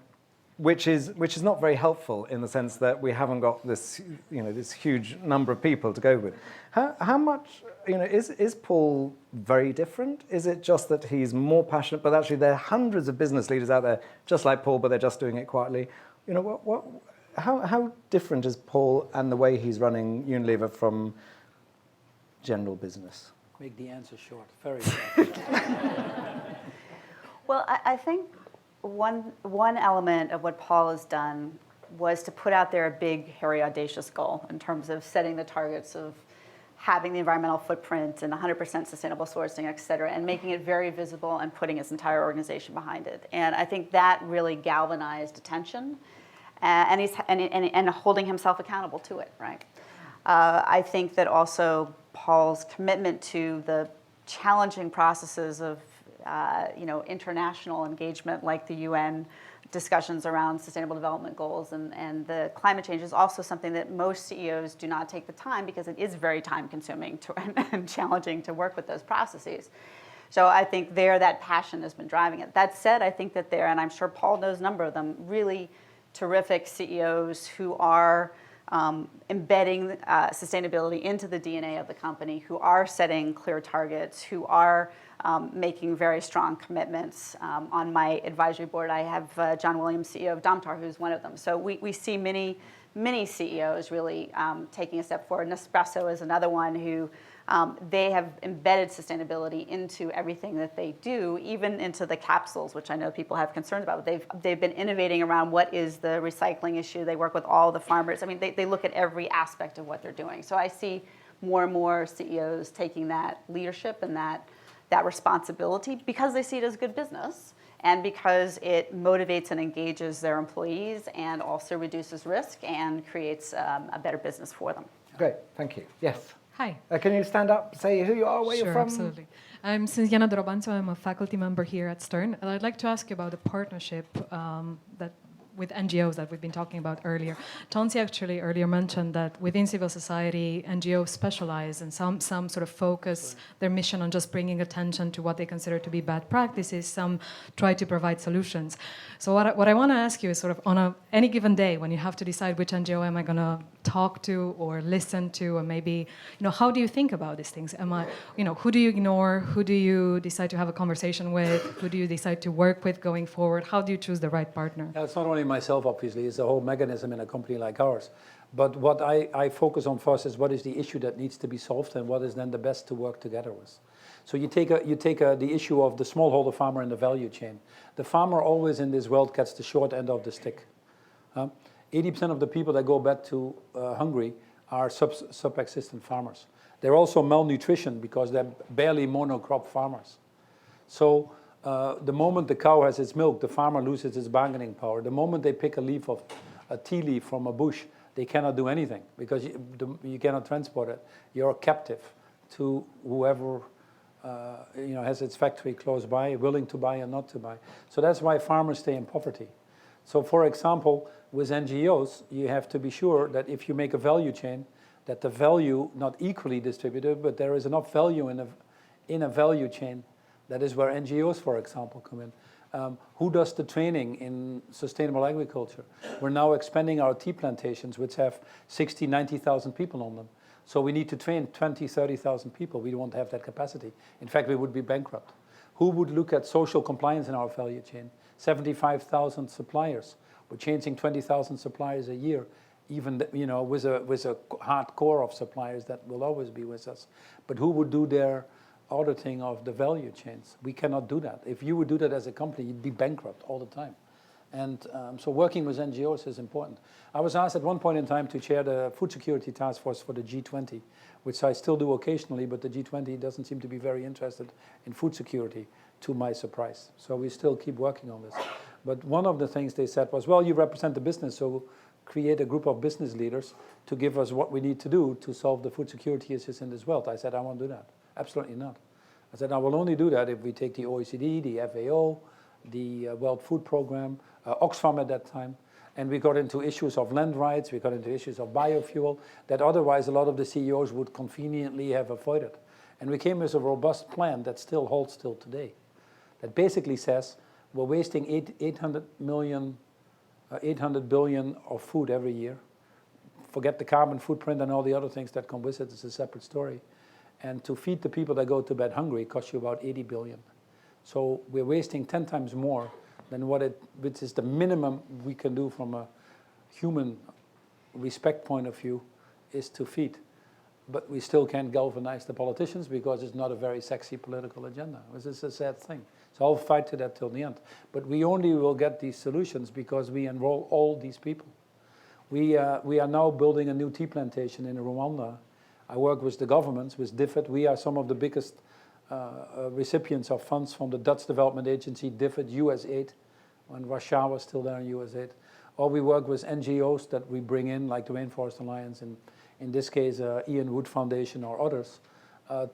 which is not very helpful in the sense that we haven't got this, this huge number of people to go with. How much, is Paul very different? Is it just that he's more passionate, but actually there are hundreds of business leaders out there just like Paul, but they're just doing it quietly? How different is Paul and the way he's running Unilever from general business? Make the answer short, very short. Well, I think one element of what Paul has done was to put out there a big, hairy, audacious goal in terms of setting the targets of having the environmental footprint and 100% sustainable sourcing, et cetera, and making it very visible and putting his entire organization behind it. And I think that really galvanized attention, and holding himself accountable to it, right? I think that also Paul's commitment to the challenging processes of international engagement like the UN discussions around sustainable development goals and the climate change is also something that most CEOs do not take the time because it is very time consuming and challenging to work with those processes. So I think that passion has been driving it. That said, I think that and I'm sure Paul knows a number of them, really terrific CEOs who are embedding sustainability into the DNA of the company, who are setting clear targets, who are making very strong commitments. On my advisory board, I have John Williams, CEO of Domtar, who's one of them. So we see many CEOs really taking a step forward. Nespresso is another one who they have embedded sustainability into everything that they do, even into the capsules, which I know people have concerns about. They've been innovating around what is the recycling issue. They work with all the farmers. I mean, they look at every aspect of what they're doing. So I see more and more CEOs taking that leadership and that responsibility because they see it as good business and because it motivates and engages their employees and also reduces risk and creates a better business for them. Great, thank you. Yes. Hi. Can you stand up, say who you are, where Sure, you're from? absolutely. I'm Cynthia Dorobanzo. I'm a faculty member here at Stern. And I'd like to ask you about the partnership with NGOs that we've been talking about earlier. Tensie actually earlier mentioned that within civil society, NGOs specialize and some sort of focus their mission on just bringing attention to what they consider to be bad practices. Some try to provide solutions. So what I want to ask you is sort of on any given day when you have to decide which NGO am I going to talk to or listen to, or maybe, how do you think about these things? Who do you ignore? Who do you decide to have a conversation with? Who do you decide to work with going forward? How do you choose the right partner? Yeah, it's not only myself, obviously, it's a whole mechanism in a company like ours. But what I focus on first is what is the issue that needs to be solved and what is then the best to work together with. So you take the issue of the smallholder farmer in the value chain. The farmer always in this world gets the short end of the stick. 80% of the people that go back to Hungary are subsistence farmers. They're also malnutrition because they're barely monocrop farmers. So the moment the cow has its milk, the farmer loses its bargaining power. The moment they pick a leaf of a tea leaf from a bush, they cannot do anything because you cannot transport it. You're captive to whoever has its factory close by, willing to buy and not to buy. So that's why farmers stay in poverty. So for example, with NGOs, you have to be sure that if you make a value chain, that the value not equally distributed, but there is enough value in a value chain. That is where NGOs, for example, come in. Who does the training in sustainable agriculture? We're now expanding our tea plantations, which have 60, 90,000 people on them. So we need to train 20, 30,000 people. We won't have that capacity. In fact, we would be bankrupt. Who would look at social compliance in our value chain? 75,000 suppliers. We're changing 20,000 suppliers a year, even with a hard core of suppliers that will always be with us. But who would do their auditing of the value chains? We cannot do that. If you would do that as a company, you'd be bankrupt all the time. And so working with NGOs is important. I was asked at one point in time to chair the food security task force for the G20, which I still do occasionally, but the G20 doesn't seem to be very interested in food security, to my surprise. So we still keep working on this. But one of the things they said was, well, you represent the business, so create a group of business leaders to give us what we need to do to solve the food security issues in this world. I said, I won't do that. Absolutely not. I said, I will only do that if we take the OECD, the FAO, the World Food Programme, Oxfam at that time, and we got into issues of land rights, we got into issues of biofuel, that otherwise a lot of the CEOs would conveniently have avoided. And we came with a robust plan that still holds till today. That basically says we're wasting 800 million 800 billion of food every year. Forget the carbon footprint and all the other things that come with it. It's a separate story. And to feed the people that go to bed hungry costs you about 80 billion. So we're wasting 10 times more than which is the minimum we can do from a human respect point of view, is to feed. But we still can't galvanize the politicians because it's not a very sexy political agenda. This is a sad thing. So I'll fight to that till the end. But we only will get these solutions because we enroll all these people. We are now building a new tea plantation in Rwanda. I work with the governments, with DFID. We are some of the biggest recipients of funds from the Dutch Development Agency, DFID, USAID, when Russia was still there in USAID. Or we work with NGOs that we bring in, like the Rainforest Alliance, and in this case, Ian Wood Foundation or others,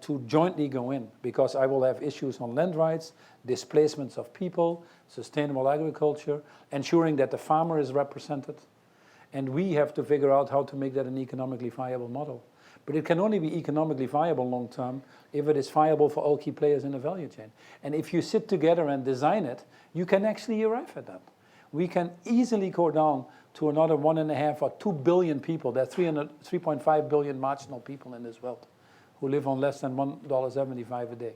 to jointly go in, because I will have issues on land rights, displacements of people, sustainable agriculture, ensuring that the farmer is represented. And we have to figure out how to make that an economically viable model. But it can only be economically viable long term if it is viable for all key players in the value chain. And if you sit together and design it, you can actually arrive at that. We can easily go down to another 1.5 or 2 billion people. There are 3.5 billion marginal people in this world who live on less than $1.75 a day.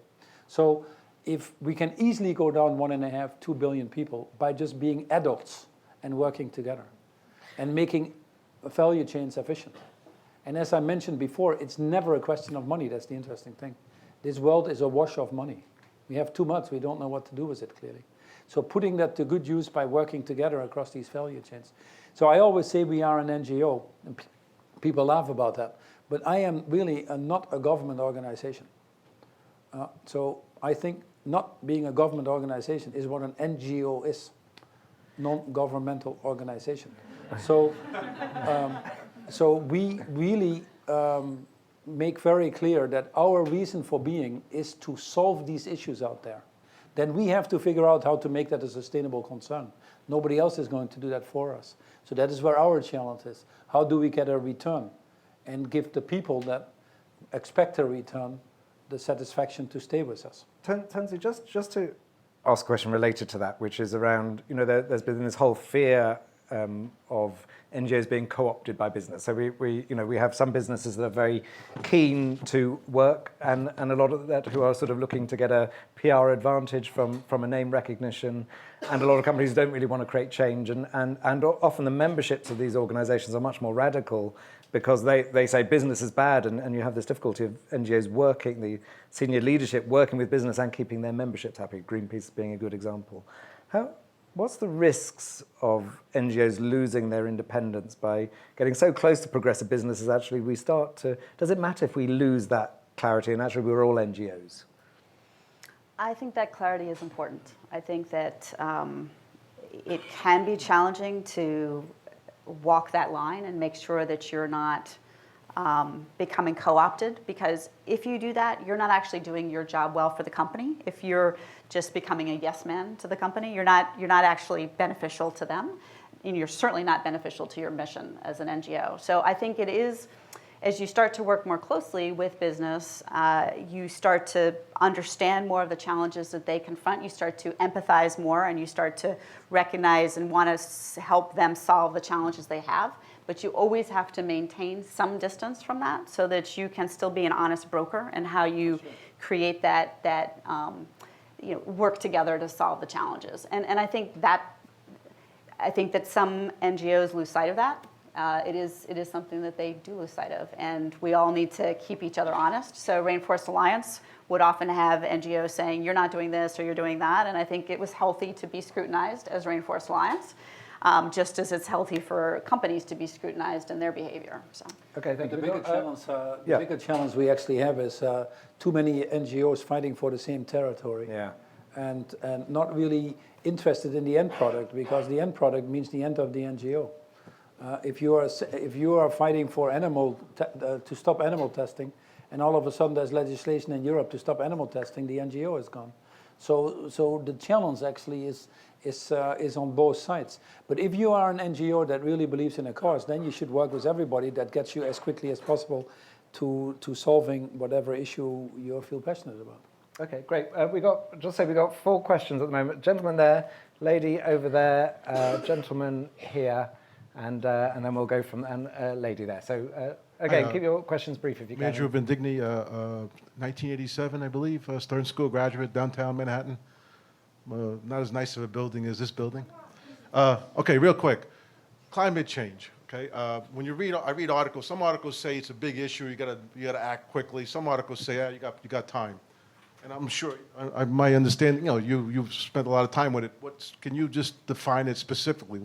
So if we can easily go down 1.5, 2 billion people by just being adults and working together and making value chains efficient. And as I mentioned before, it's never a question of money. That's the interesting thing. This world is a wash of money. We have too much. We don't know what to do with it, clearly. So putting that to good use by working together across these value chains. So I always say we are an NGO, and people laugh about that. But I am really not a government organization. So I think not being a government organization is what an NGO is, non-governmental organization. So, so we really make very clear that our reason for being is to solve these issues out there. Then we have to figure out how to make that a sustainable concern. Nobody else is going to do that for us. So that is where our challenge is. How do we get a return and give the people that expect a return the satisfaction to stay with us? Tensie, just to ask a question related to that, which is around, there's been this whole fear of NGOs being co-opted by business. So we have some businesses that are very keen to work, and a lot of that who are sort of looking to get a PR advantage from a name recognition, and a lot of companies don't really want to create change, and often the memberships of these organizations are much more radical because they say business is bad, and you have this difficulty of NGOs working, the senior leadership working with business and keeping their memberships happy, Greenpeace being a good example. What's the risks of NGOs losing their independence by getting so close to progressive businesses? Actually, does it matter if we lose that clarity and actually we're all NGOs? I think that clarity is important. I think that it can be challenging to walk that line and make sure that you're not becoming co-opted, because if you do that, you're not actually doing your job well for the company. If you're just becoming a yes man to the company, you're not actually beneficial to them, and you're certainly not beneficial to your mission as an NGO. So I think it is, as you start to work more closely with business, you start to understand more of the challenges that they confront. You start to empathize more, and you start to recognize and want to help them solve the challenges they have. But you always have to maintain some distance from that so that you can still be an honest broker in how you create that work together to solve the challenges. And I think that some NGOs lose sight of that. It is something that they do lose sight of, and we all need to keep each other honest. So Rainforest Alliance would often have NGOs saying, you're not doing this or you're doing that, and I think it was healthy to be scrutinized as Rainforest Alliance, just as it's healthy for companies to be scrutinized in their behavior. So. Okay, thank The you. bigger challenge we actually have is too many NGOs fighting for the same territory. Yeah. And not really interested in the end product, because the end product means the end of the NGO. If you are fighting for to stop animal testing, and all of a sudden there's legislation in Europe to stop animal testing, the NGO is gone. So the challenge actually is on both sides. But if you are an NGO that really believes in a cause, then you should work with everybody that gets you as quickly as possible to solving whatever issue you feel passionate about. Okay, great. We got 4 questions at the moment. Gentleman there, lady over there, gentleman here, and then we'll go from lady there. So again, keep your questions brief if you can. Andrew Vendigny, 1987, I believe, Stern School graduate, downtown Manhattan. Not as nice of a building as this building. Okay, real quick, climate change. Okay, when I read articles. Some articles say it's a big issue. You gotta act quickly. Some articles say, yeah, you got time. And I'm sure, my understanding, you've spent a lot of time with it. Can you just define it specifically?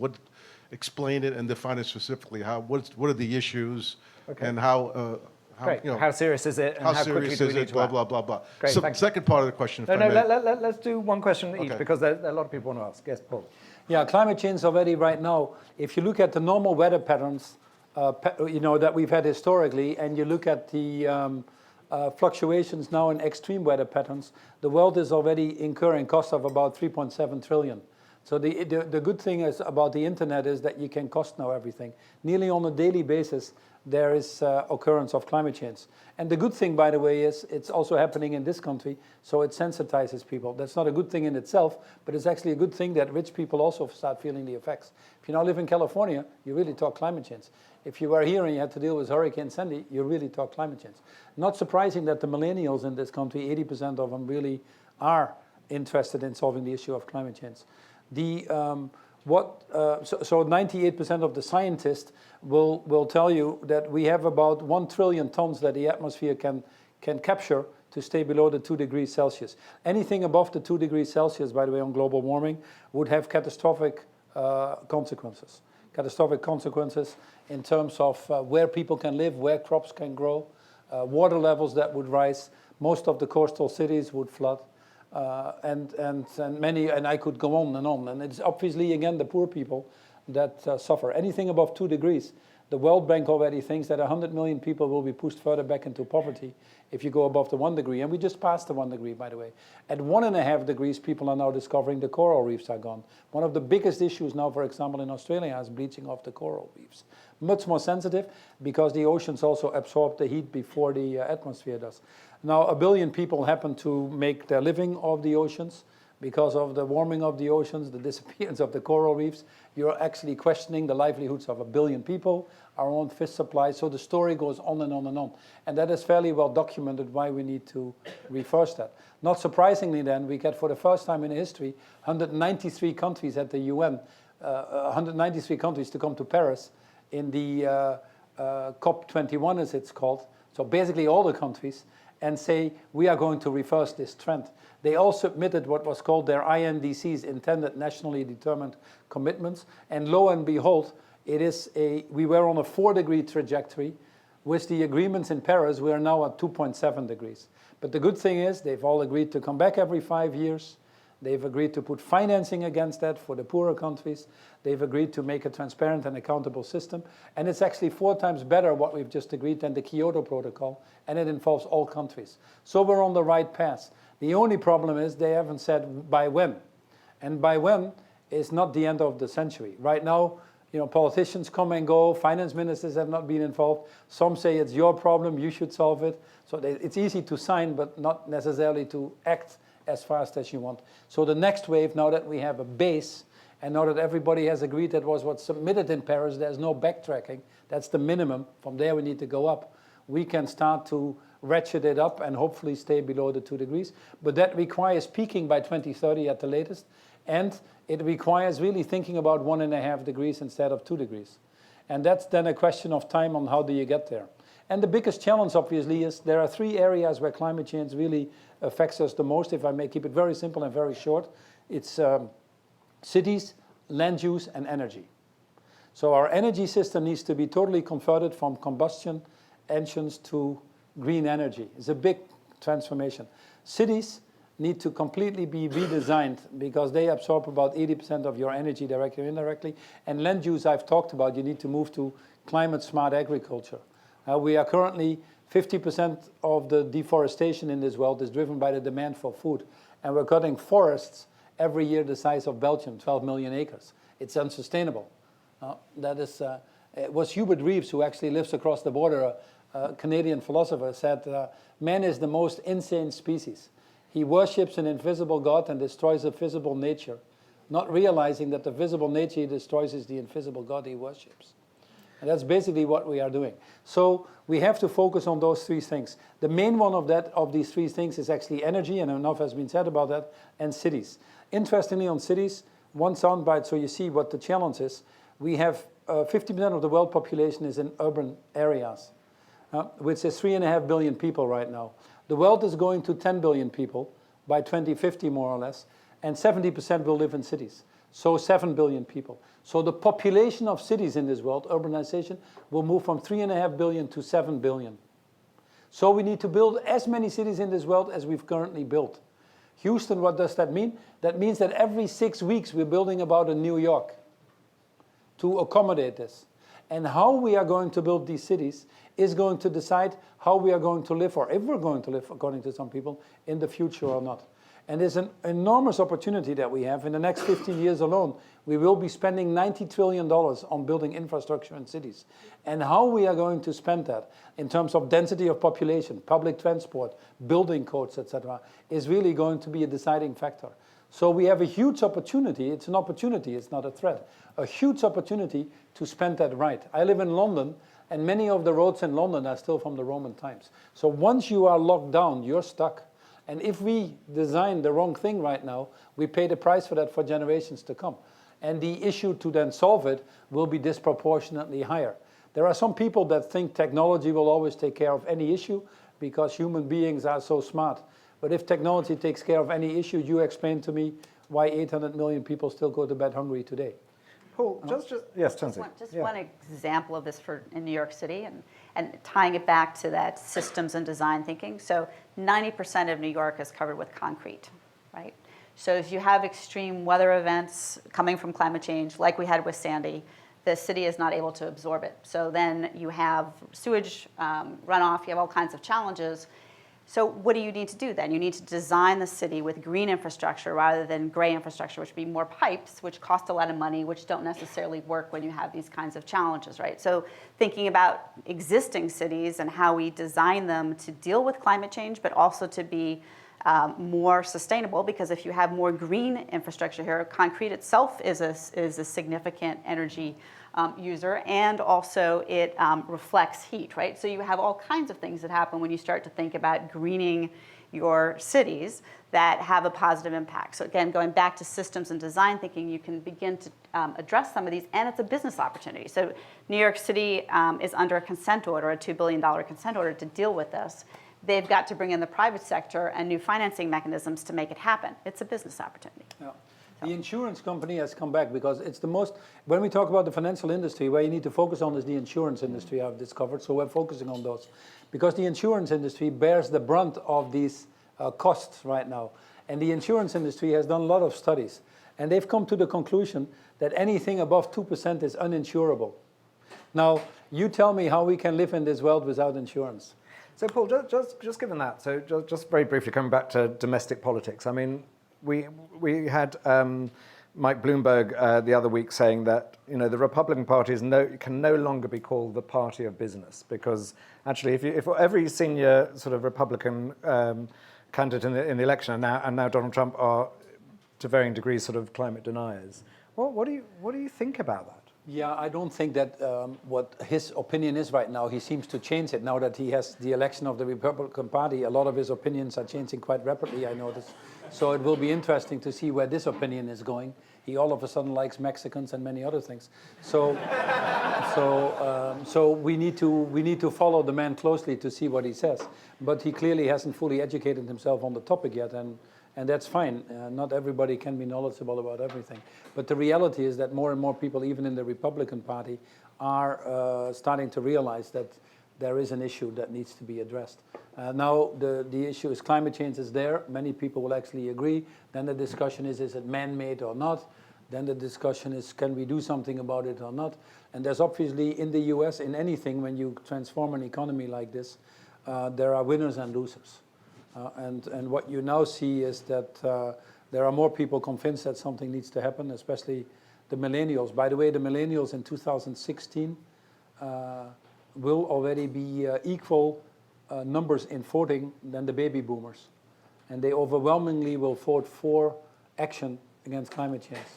Explain it and define it specifically. What are the issues, and how? Great. How serious is it? And how quickly do we need to blah, act? blah, blah, blah. Great, So, thank you. second part of the question, if I may. Let's do one question each, Okay. because there are a lot of people want to ask. Yes, Paul. Yeah, climate change already right now, if you look at the normal weather patterns, that we've had historically, and you look at the fluctuations now in extreme weather patterns, the world is already incurring costs of about 3.7 trillion. So the good thing is about the internet is that you can cost now everything. Nearly on a daily basis, there is occurrence of climate change. And the good thing, by the way, is it's also happening in this country, so it sensitizes people. That's not a good thing in itself, but it's actually a good thing that rich people also start feeling the effects. If you now live in California, you really talk climate change. If you were here and you had to deal with Hurricane Sandy, you really talk climate change. Not surprising that the millennials in this country, 80% of them really are interested in solving the issue of climate change. So 98% of the scientists will tell you that we have about 1 trillion tons that the atmosphere can capture to stay below the 2 degrees Celsius. Anything above the 2 degrees Celsius, by the way, on global warming, would have catastrophic consequences. Catastrophic consequences in terms of where people can live, where crops can grow, water levels that would rise, most of the coastal cities would flood. And I could go on. And it's obviously, again, the poor people that suffer. Anything above 2 degrees, the World Bank already thinks that 100 million people will be pushed further back into poverty if you go above the 1 degree. And we just passed the 1 degree, by the way. At 1.5 degrees, people are now discovering the coral reefs are gone. One of the biggest issues now, for example, in Australia is bleaching of the coral reefs. Much more sensitive because the oceans also absorb the heat before the atmosphere does. Now, 1 billion people happen to make their living off the oceans. Because of the warming of the oceans, the disappearance of the coral reefs, you're actually questioning the livelihoods of 1 billion people, our own fish supply. So the story goes on and on and on. And that is fairly well documented why we need to reverse that. Not surprisingly then, we get for the first time in history 193 countries at the UN, 193 countries to come to Paris in the COP21 as it's called. So basically all the countries, and say we are going to reverse this trend. They all submitted what was called their INDCs, intended nationally determined commitments, and lo and behold, we were on a 4-degree trajectory. With the agreements in Paris, we are now at 2.7 degrees. But the good thing is they've all agreed to come back every 5 years. They've agreed to put financing against that for the poorer countries. They've agreed to make a transparent and accountable system. And it's actually 4 times better what we've just agreed than the Kyoto Protocol, and it involves all countries. So we're on the right path. The only problem is they haven't said by when. And by when is not the end of the century. Right now, politicians come and go, finance ministers have not been involved. Some say it's your problem, you should solve it. So it's easy to sign, but not necessarily to act as fast as you want. So the next wave, now that we have a base, and now that everybody has agreed that was what's submitted in Paris, there's no backtracking. That's the minimum. From there, we need to go up. We can start to ratchet it up and hopefully stay below the 2 degrees. But that requires peaking by 2030 at the latest. And it requires really thinking about 1.5 degrees instead of 2 degrees. And that's then a question of time on how do you get there. And the biggest challenge, obviously, is there are 3 areas where climate change really affects us the most, if I may keep it very simple and very short. It's cities, land use, and energy. So our energy system needs to be totally converted from combustion engines to green energy. It's a big transformation. Cities need to completely be redesigned because they absorb about 80% of your energy directly or indirectly. And land use, I've talked about, you need to move to climate-smart agriculture. We are currently 50% of the deforestation in this world is driven by the demand for food. And we're cutting forests every year the size of Belgium, 12 million acres. It's unsustainable. It was Hubert Reeves, who actually lives across the border, a Canadian philosopher, said, man is the most insane species. He worships an invisible God and destroys a visible nature, not realizing that the visible nature he destroys is the invisible God he worships. And that's basically what we are doing. So we have to focus on those three things. The main one of these three things is actually energy, and enough has been said about that, and cities. Interestingly, on cities, one soundbite so you see what the challenge is. We have 50% of the world population is in urban areas, which is 3.5 billion people right now. The world is going to 10 billion people by 2050, more or less, and 70% will live in cities. So 7 billion people. So the population of cities in this world, urbanization, will move from 3.5 billion to 7 billion. So we need to build as many cities in this world as we've currently built. Houston, what does that mean? That means that every 6 weeks we're building about a New York to accommodate this. And how we are going to build these cities is going to decide how we are going to live, or if we're going to live, according to some people, in the future or not. And there's an enormous opportunity that we have. In the next 15 years alone, we will be spending $90 trillion on building infrastructure in cities. And how we are going to spend that in terms of density of population, public transport, building codes, etc., is really going to be a deciding factor. So we have a huge opportunity. It's an opportunity, it's not a threat. A huge opportunity to spend that right. I live in London, and many of the roads in London are still from the Roman times. So once you are locked down, you're stuck. And if we design the wrong thing right now, we pay the price for that for generations to come. And the issue to then solve it will be disproportionately higher. There are some people that think technology will always take care of any issue because human beings are so smart. But if technology takes care of any issue, you explain to me why 800 million people still go to bed hungry today. Paul, yes, Tensie. Just one example of this in New York City, and tying it back to that systems and design thinking. So 90% of New York is covered with concrete, right? So if you have extreme weather events coming from climate change, like we had with Sandy, the city is not able to absorb it. So then you have sewage runoff, you have all kinds of challenges. So what do you need to do then? You need to design the city with green infrastructure rather than gray infrastructure, which would be more pipes, which cost a lot of money, which don't necessarily work when you have these kinds of challenges, right? So thinking about existing cities and how we design them to deal with climate change, but also to be more sustainable, because if you have more green infrastructure here, concrete itself is a significant energy user, and also it reflects heat, right? So you have all kinds of things that happen when you start to think about greening your cities that have a positive impact. So again, going back to systems and design thinking, you can begin to address some of these, and it's a business opportunity. So New York City is under a consent order, a $2 billion consent order to deal with this. They've got to bring in the private sector and new financing mechanisms to make it happen. It's a business opportunity. Yeah. The insurance company has come back because it's the most, when we talk about the financial industry, where you need to focus on is the insurance industry, I've discovered, so we're focusing on those. Because the insurance industry bears the brunt of these costs right now. And the insurance industry has done a lot of studies. And they've come to the conclusion that anything above 2% is uninsurable. Now, you tell me how we can live in this world without insurance. So Paul, just given that, so just very briefly coming back to domestic politics, I mean, we had Mike Bloomberg the other week saying that the Republican Party can no longer be called the party of business, because actually if every senior sort of Republican candidate in the election and now Donald Trump are to varying degrees sort of climate deniers, what do you think about that? Yeah, I don't think that what his opinion is right now, he seems to change it now that he has the election of the Republican Party. A lot of his opinions are changing quite rapidly, I notice. So it will be interesting to see where this opinion is going. He all of a sudden likes Mexicans and many other things. So we need to follow the man closely to see what he says. But he clearly hasn't fully educated himself on the topic yet, and that's fine. Not everybody can be knowledgeable about everything. But the reality is that more and more people, even in the Republican Party, are starting to realize that there is an issue that needs to be addressed. Now, the issue is climate change is there. Many people will actually agree. Then the discussion is it man-made or not? Then the discussion is, can we do something about it or not? And there's obviously, in the US, in anything, when you transform an economy like this, there are winners and losers. And what you now see is that there are more people convinced that something needs to happen, especially the millennials. By the way, the millennials in 2016 will already be equal numbers in voting than the baby boomers. and they overwhelmingly will vote for action against climate change.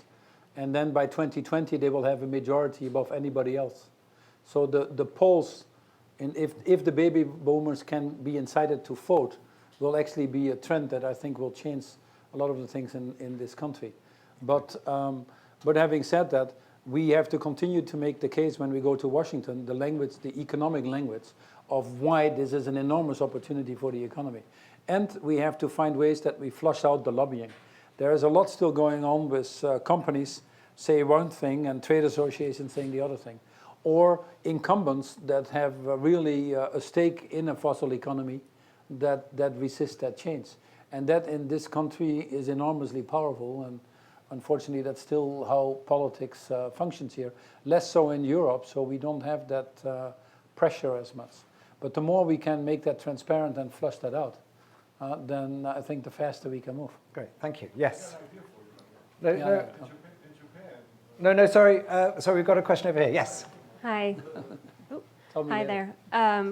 And then by 2020, they will have a majority above anybody else. So the polls, and if the baby boomers can be incited to vote, will actually be a trend that I think will change a lot of the things in this country. But having said that, we have to continue to make the case when we go to Washington, the language, the economic language, of why this is an enormous opportunity for the economy. And we have to find ways that we flush out the lobbying. There is a lot still going on with companies say one thing and trade associations saying the other thing. Or incumbents that have really a stake in a fossil economy that resist that change. And that in this country is enormously powerful, and unfortunately that's still how politics functions here. Less so in Europe, so we don't have that pressure as much. But the more we can make that transparent and flush that out, then I think the faster we can move. Great, thank you. Yes. No, sorry. Sorry, we've got a question over here. Yes. Hi. Hi there.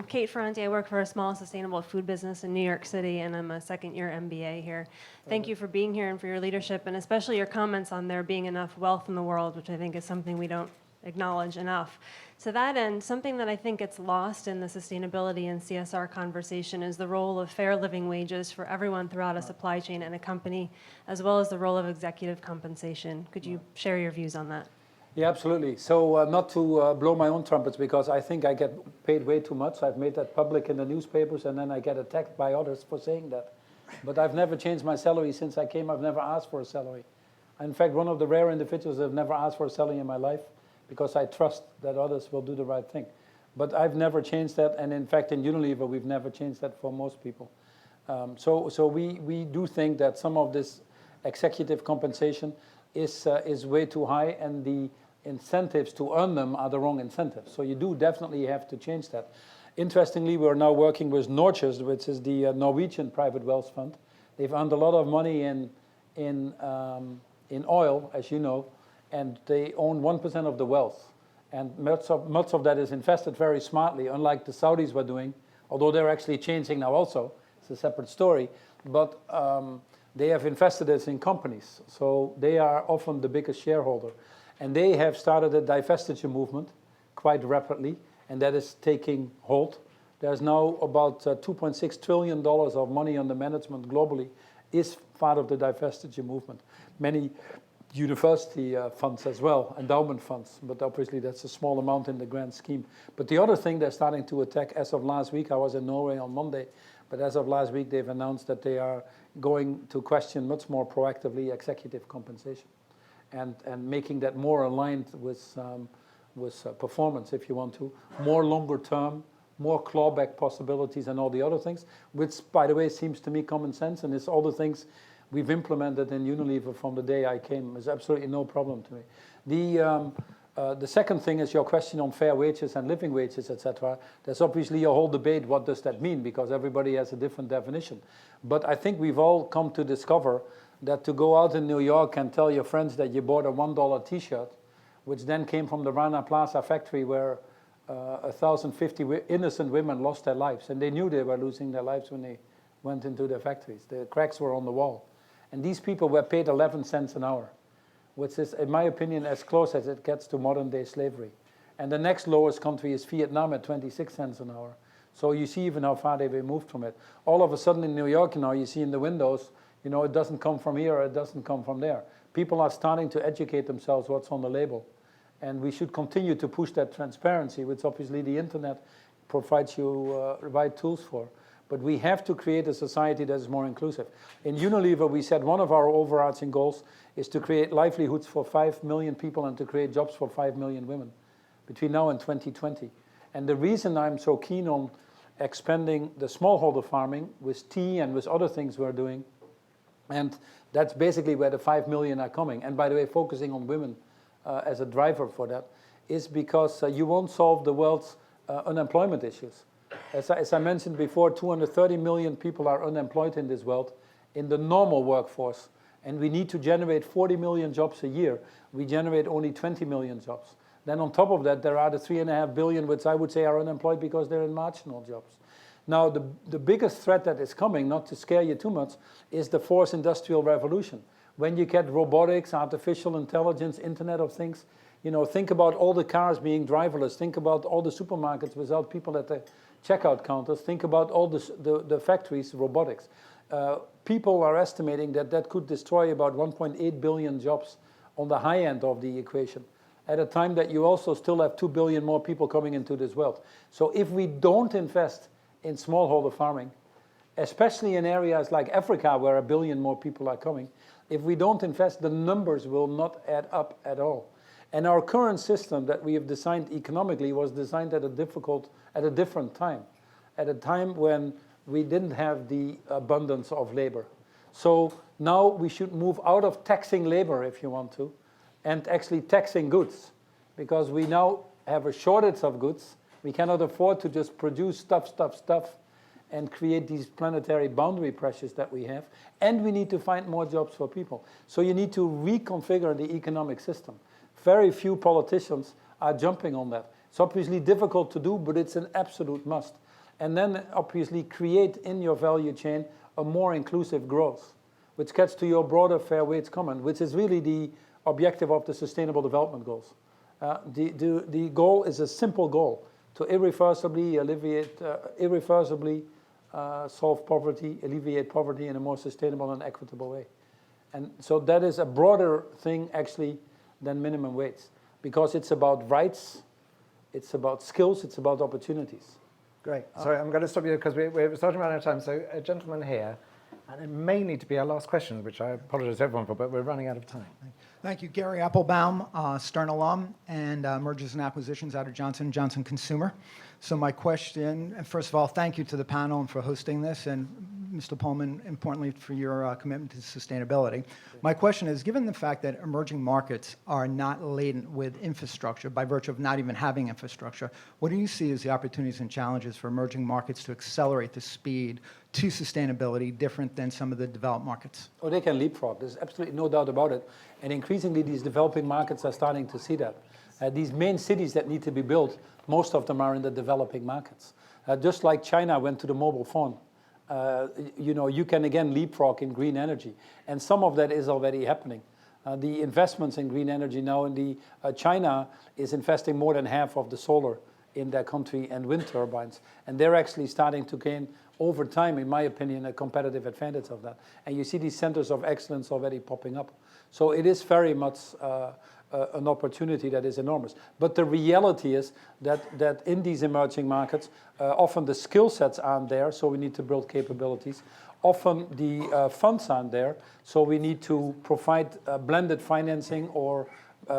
Kate Ferranti. I work for a small sustainable food business in New York City, and I'm a second-year MBA here. Thank you for being here and for your leadership, and especially your comments on there being enough wealth in the world, which I think is something we don't acknowledge enough. To that end, something that I think gets lost in the sustainability and CSR conversation is the role of fair living wages for everyone throughout a supply chain and a company, as well as the role of executive compensation. Could you share your views on that? Yeah, absolutely. So not to blow my own trumpets, because I think I get paid way too much. I've made that public in the newspapers, and then I get attacked by others for saying that. But I've never changed my salary since I came. I've never asked for a salary. In fact, one of the rare individuals that have never asked for a salary in my life, because I trust that others will do the right thing. But I've never changed that, and in fact, in Unilever, we've never changed that for most people. So we do think that some of this executive compensation is way too high, and the incentives to earn them are the wrong incentives. So you do definitely have to change that. Interestingly, we're now working with Norges, which is the Norwegian private wealth fund. They've earned a lot of money in oil, as you know, and they own 1% of the wealth. And much of that is invested very smartly, unlike the Saudis were doing, although they're actually changing now also. It's a separate story. But they have invested it in companies. So they are often the biggest shareholder. And they have started a divestiture movement quite rapidly, and that is taking hold. There's now about $2.6 trillion of money under management globally is part of the divestiture movement. Many university funds as well, endowment funds, but obviously that's a small amount in the grand scheme. But the other thing they're starting to attack, as of last week, I was in Norway on Monday, but as of last week they've announced that they are going to question much more proactively executive compensation and making that more aligned with performance, if you want to, more longer term, more clawback possibilities and all the other things, which, by the way, seems to me common sense, and it's all the things we've implemented in Unilever from the day I came. There's absolutely no problem to me. The second thing is your question on fair wages and living wages, etc. There's obviously a whole debate, what does that mean? Because everybody has a different definition. But I think we've all come to discover that to go out in New York and tell your friends that you bought a $1 t-shirt, which then came from the Rana Plaza factory where 1,050 innocent women lost their lives. And they knew they were losing their lives when they went into their factories. The cracks were on the wall. And these people were paid 11 cents an hour, which is, in my opinion, as close as it gets to modern-day slavery. And the next lowest country is Vietnam at 26 cents an hour. So you see even how far they've moved from it. All of a sudden in New York now, you see in the windows, it doesn't come from here or it doesn't come from there. People are starting to educate themselves what's on the label. And we should continue to push that transparency, which obviously the internet provides you the right tools for. But we have to create a society that is more inclusive. In Unilever, we said one of our overarching goals is to create livelihoods for 5 million people and to create jobs for 5 million women between now and 2020. And the reason I'm so keen on expanding the smallholder farming with tea and with other things we're doing, and that's basically where the 5 million are coming. And by the way, focusing on women as a driver for that, is because you won't solve the world's unemployment issues. As I mentioned before, 230 million people are unemployed in this world in the normal workforce. And we need to generate 40 million jobs a year. We generate only 20 million jobs. Then on top of that, there are the 3.5 billion, which I would say are unemployed because they're in marginal jobs. Now, the biggest threat that is coming, not to scare you too much, is the fourth industrial revolution. When you get robotics, artificial intelligence, Internet of Things, think about all the cars being driverless. Think about all the supermarkets without people at the checkout counters. Think about all the factories, robotics. People are estimating that could destroy about 1.8 billion jobs on the high end of the equation, at a time that you also still have 2 billion more people coming into this world. So if we don't invest in smallholder farming, especially in areas like Africa where 1 billion more people are coming, if we don't invest, the numbers will not add up at all. And our current system that we have designed economically was designed at a different time, at a time when we didn't have the abundance of labor. So now we should move out of taxing labor, if you want to, and actually taxing goods, because we now have a shortage of goods. We cannot afford to just produce stuff, and create these planetary boundary pressures that we have, and we need to find more jobs for people. So you need to reconfigure the economic system. Very few politicians are jumping on that. It's obviously difficult to do, but it's an absolute must. And then obviously create in your value chain a more inclusive growth, which gets to your broader fair wage comment, which is really the objective of the Sustainable Development Goals. The goal is a simple goal, to irreversibly solve poverty, alleviate poverty in a more sustainable and equitable way. And so that is a broader thing actually than minimum wage, because it's about rights, it's about skills, it's about opportunities. Great. Sorry, I'm going to stop you because we're starting to run out of time. So a gentleman here, and it may need to be our last question, which I apologize to everyone for, but we're running out of time. Thank you. Gary Applebaum, Stern alum, and mergers and acquisitions out of Johnson & Johnson Consumer. So my question, and first of all, thank you to the panel and for hosting this, and Mr. Polman, importantly, for your commitment to sustainability. My question is, given the fact that emerging markets are not laden with infrastructure, by virtue of not even having infrastructure, what do you see as the opportunities and challenges for emerging markets to accelerate the speed to sustainability different than some of the developed markets? Oh, they can leapfrog. There's absolutely no doubt about it. And increasingly, these developing markets are starting to see that. These main cities that need to be built, most of them are in the developing markets. Just like China went to the mobile phone, you can again leapfrog in green energy. And some of that is already happening. The investments in green energy now in China is investing more than half of the solar in their country and wind turbines. And they're actually starting to gain, over time, in my opinion, a competitive advantage of that. And you see these centers of excellence already popping up. So it is very much an opportunity that is enormous. But the reality is that in these emerging markets, often the skill sets aren't there, so we need to build capabilities. Often the funds aren't there, so we need to provide blended financing or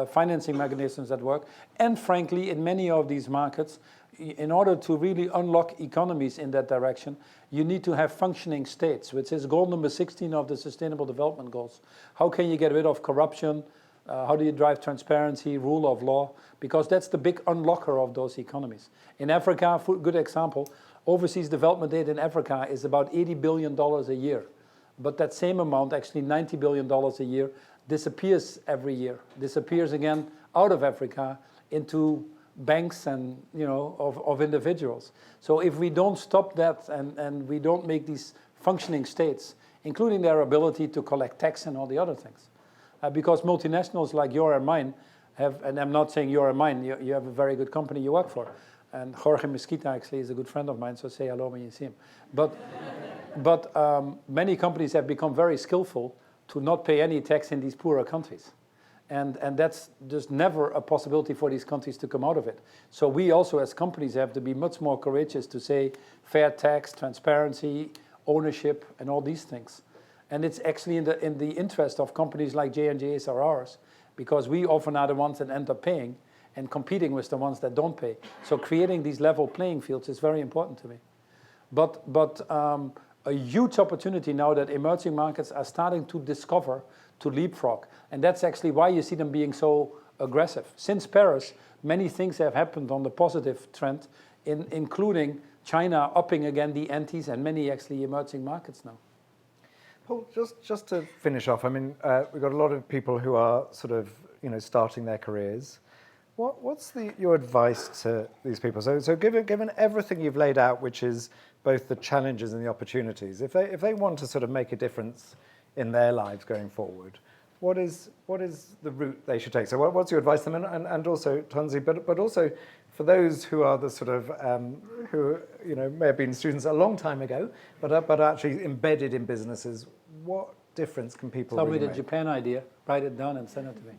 financing mechanisms that work. And frankly, in many of these markets, in order to really unlock economies in that direction, you need to have functioning states, which is goal number 16 of the Sustainable Development Goals. How can you get rid of corruption? How do you drive transparency, rule of law? Because that's the big unlocker of those economies. In Africa, for a good example, overseas development aid in Africa is about $80 billion a year. But that same amount, actually $90 billion a year, disappears every year, disappears again out of Africa into banks and of individuals. So if we don't stop that and we don't make these functioning states, including their ability to collect tax and all the other things, because multinationals like yours and mine have, and I'm not saying yours and mine, you have a very good company you work for, and Jorge Mesquita actually is a good friend of mine, so say hello when you see him. But many companies have become very skillful to not pay any tax in these poorer countries. And that's just never a possibility for these countries to come out of it. So we also as companies have to be much more courageous to say fair tax, transparency, ownership, and all these things. And it's actually in the interest of companies like J&J's or ours, because we often are the ones that end up paying and competing with the ones that don't pay. So creating these level playing fields is very important to me. But a huge opportunity now that emerging markets are starting to discover, to leapfrog. And that's actually why you see them being so aggressive. Since Paris, many things have happened on the positive trend, including China upping again the antes and many actually emerging markets now. Paul, just to finish off, I mean, we've got a lot of people who are sort of, starting their careers. What's your advice to these people? So given everything you've laid out, which is both the challenges and the opportunities. If they want to sort of make a difference in their lives going forward, what is the route they should take? So what's your advice to them? And also, Tensie, but also for those who are the sort of, who may have been students a long time ago, but are actually embedded in businesses, what difference can people Tell really me the make? Japan idea, write it down and send it to me.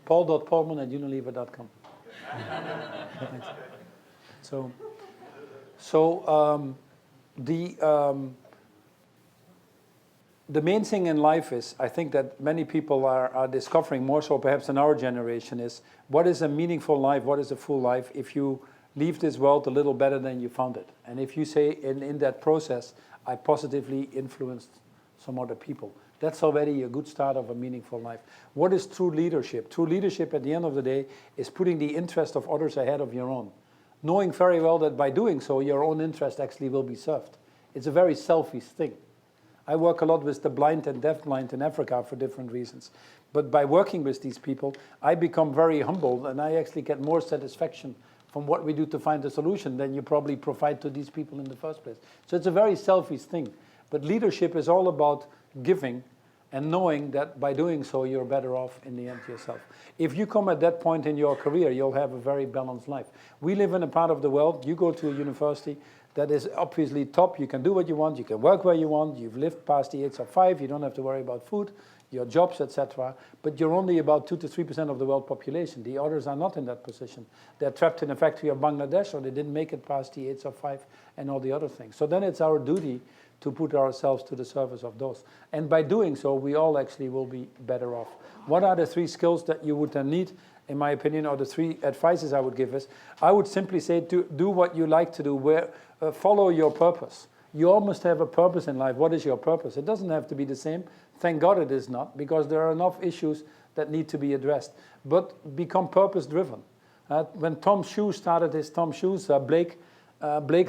Paul.Polman@unilever.com. Thanks. The main thing in life is, I think that many people are discovering more so perhaps in our generation, is what is a meaningful life, what is a full life if you leave this world a little better than you found it. And if you say in that process, I positively influenced some other people. That's already a good start of a meaningful life. What is true leadership? True leadership at the end of the day is putting the interest of others ahead of your own. Knowing very well that by doing so, your own interest actually will be served. It's a very selfish thing. I work a lot with the blind and deafblind in Africa for different reasons. But by working with these people, I become very humbled and I actually get more satisfaction from what we do to find a solution than you probably provide to these people in the first place. So it's a very selfish thing. But leadership is all about giving and knowing that by doing so, you're better off in the end yourself. If you come at that point in your career, you'll have a very balanced life. We live in a part of the world, you go to a university that is obviously top, you can do what you want, you can work where you want, you've lived past the age of 5, you don't have to worry about food, your jobs, etc. But you're only about 2 to 3% of the world population. The others are not in that position. They're trapped in a factory of Bangladesh, or they didn't make it past the age of 5, and all the other things. So then it's our duty to put ourselves to the service of those. And by doing so, we all actually will be better off. What are the 3 skills that you would then need, in my opinion, or the 3 advices I would give is, I would simply say to do what you like to do, follow your purpose. You all must have a purpose in life. What is your purpose? It doesn't have to be the same. Thank God it is not, because there are enough issues that need to be addressed. But become purpose-driven. When Tom Shoes started his Tom Shoes, Blake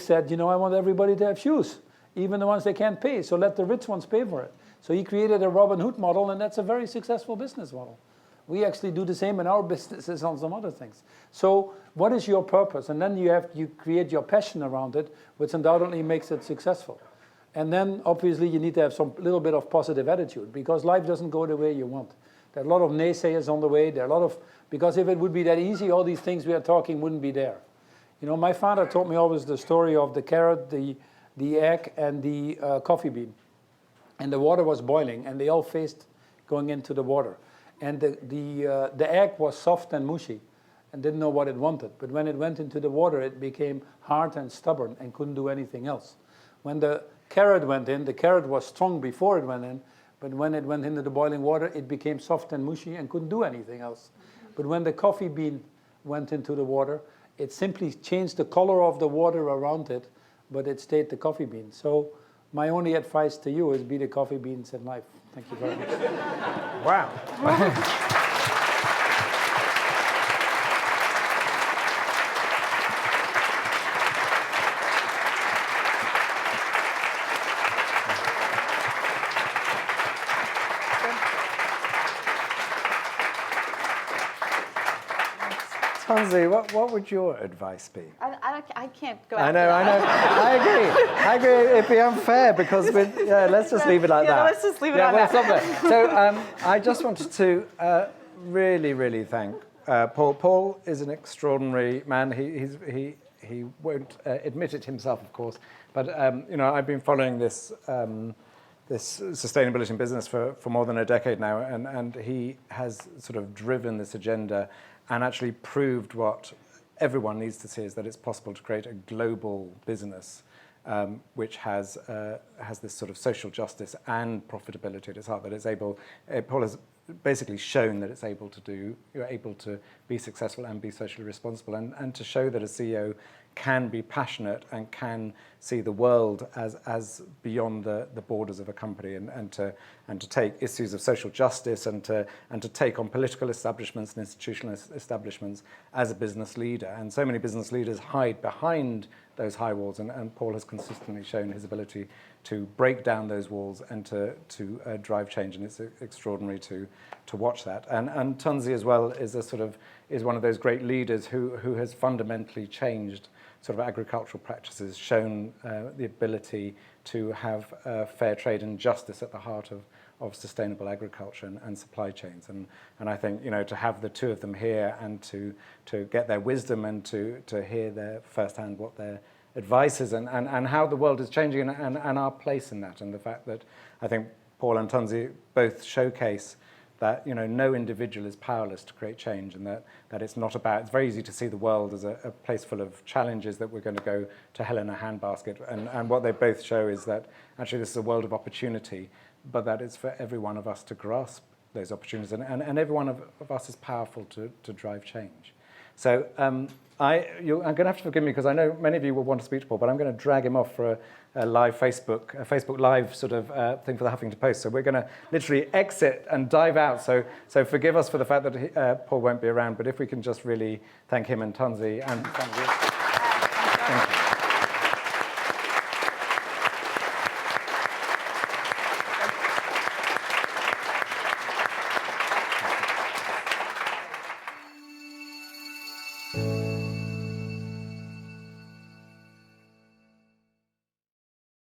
said, I want everybody to have shoes, even the ones they can't pay, so let the rich ones pay for it. So he created a Robin Hood model, and that's a very successful business model. We actually do the same in our businesses on some other things. So what is your purpose? And then you create your passion around it, which undoubtedly makes it successful. And then obviously you need to have some little bit of positive attitude, because life doesn't go the way you want. There are a lot of naysayers on the way. Because if it would be that easy, all these things we are talking wouldn't be there. My father told me always the story of the carrot, the egg, and the coffee bean. And the water was boiling, and they all faced going into the water. And the egg was soft and mushy and didn't know what it wanted. But when it went into the water, it became hard and stubborn and couldn't do anything else. When the carrot went in, the carrot was strong before it went in, but when it went into the boiling water, it became soft and mushy and couldn't do anything else. But when the coffee bean went into the water, it simply changed the color of the water around it, but it stayed the coffee bean. So my only advice to you is be the coffee beans in life. Thank you very much. Wow. Tensie, what would your advice be? I can't go I after know. I agree. It'd be unfair because let's just leave it like that. Let's just leave it on that. Stop there. So I just wanted to really, really thank Paul. Paul is an extraordinary man. He won't admit it himself, of course, but I've been following this sustainability in business for more than a decade now, and he has sort of driven this agenda and actually proved what everyone needs to see, is that it's possible to create a global business which has this sort of social justice and profitability at its heart, that it's able. Paul has basically shown that you're able to be successful and be socially responsible, and to show that a CEO can be passionate and can see the world as beyond the borders of a company, and to take issues of social justice and to take on political establishments and institutional establishments as a business leader. And so many business leaders hide behind those high walls, and Paul has consistently shown his ability to break down those walls and to drive change, and it's extraordinary to watch that. And Tensie as well is one of those great leaders who has fundamentally changed sort of agricultural practices, shown the ability to have fair trade and justice at the heart of sustainable agriculture and supply chains. And I think, to have the two of them here and to get their wisdom and to hear their firsthand what their advice is and how the world is changing and our place in that, and the fact that I think Paul and Tensie both showcase that no individual is powerless to create change, and that it's not about, it's very easy to see the world as a place full of challenges that we're going to go to hell in a handbasket, and what they both show is that actually this is a world of opportunity, but that it's for every one of us to grasp those opportunities, and every one of us is powerful to drive change. So I'm going to have to forgive me because I know many of you will want to speak to Paul, but I'm going to drag him off for a live Facebook Live sort of thing for the Huffington Post. So we're going to literally exit and dive out. So forgive us for the fact that Paul won't be around, but if we can just really thank him and Tensie and thank you.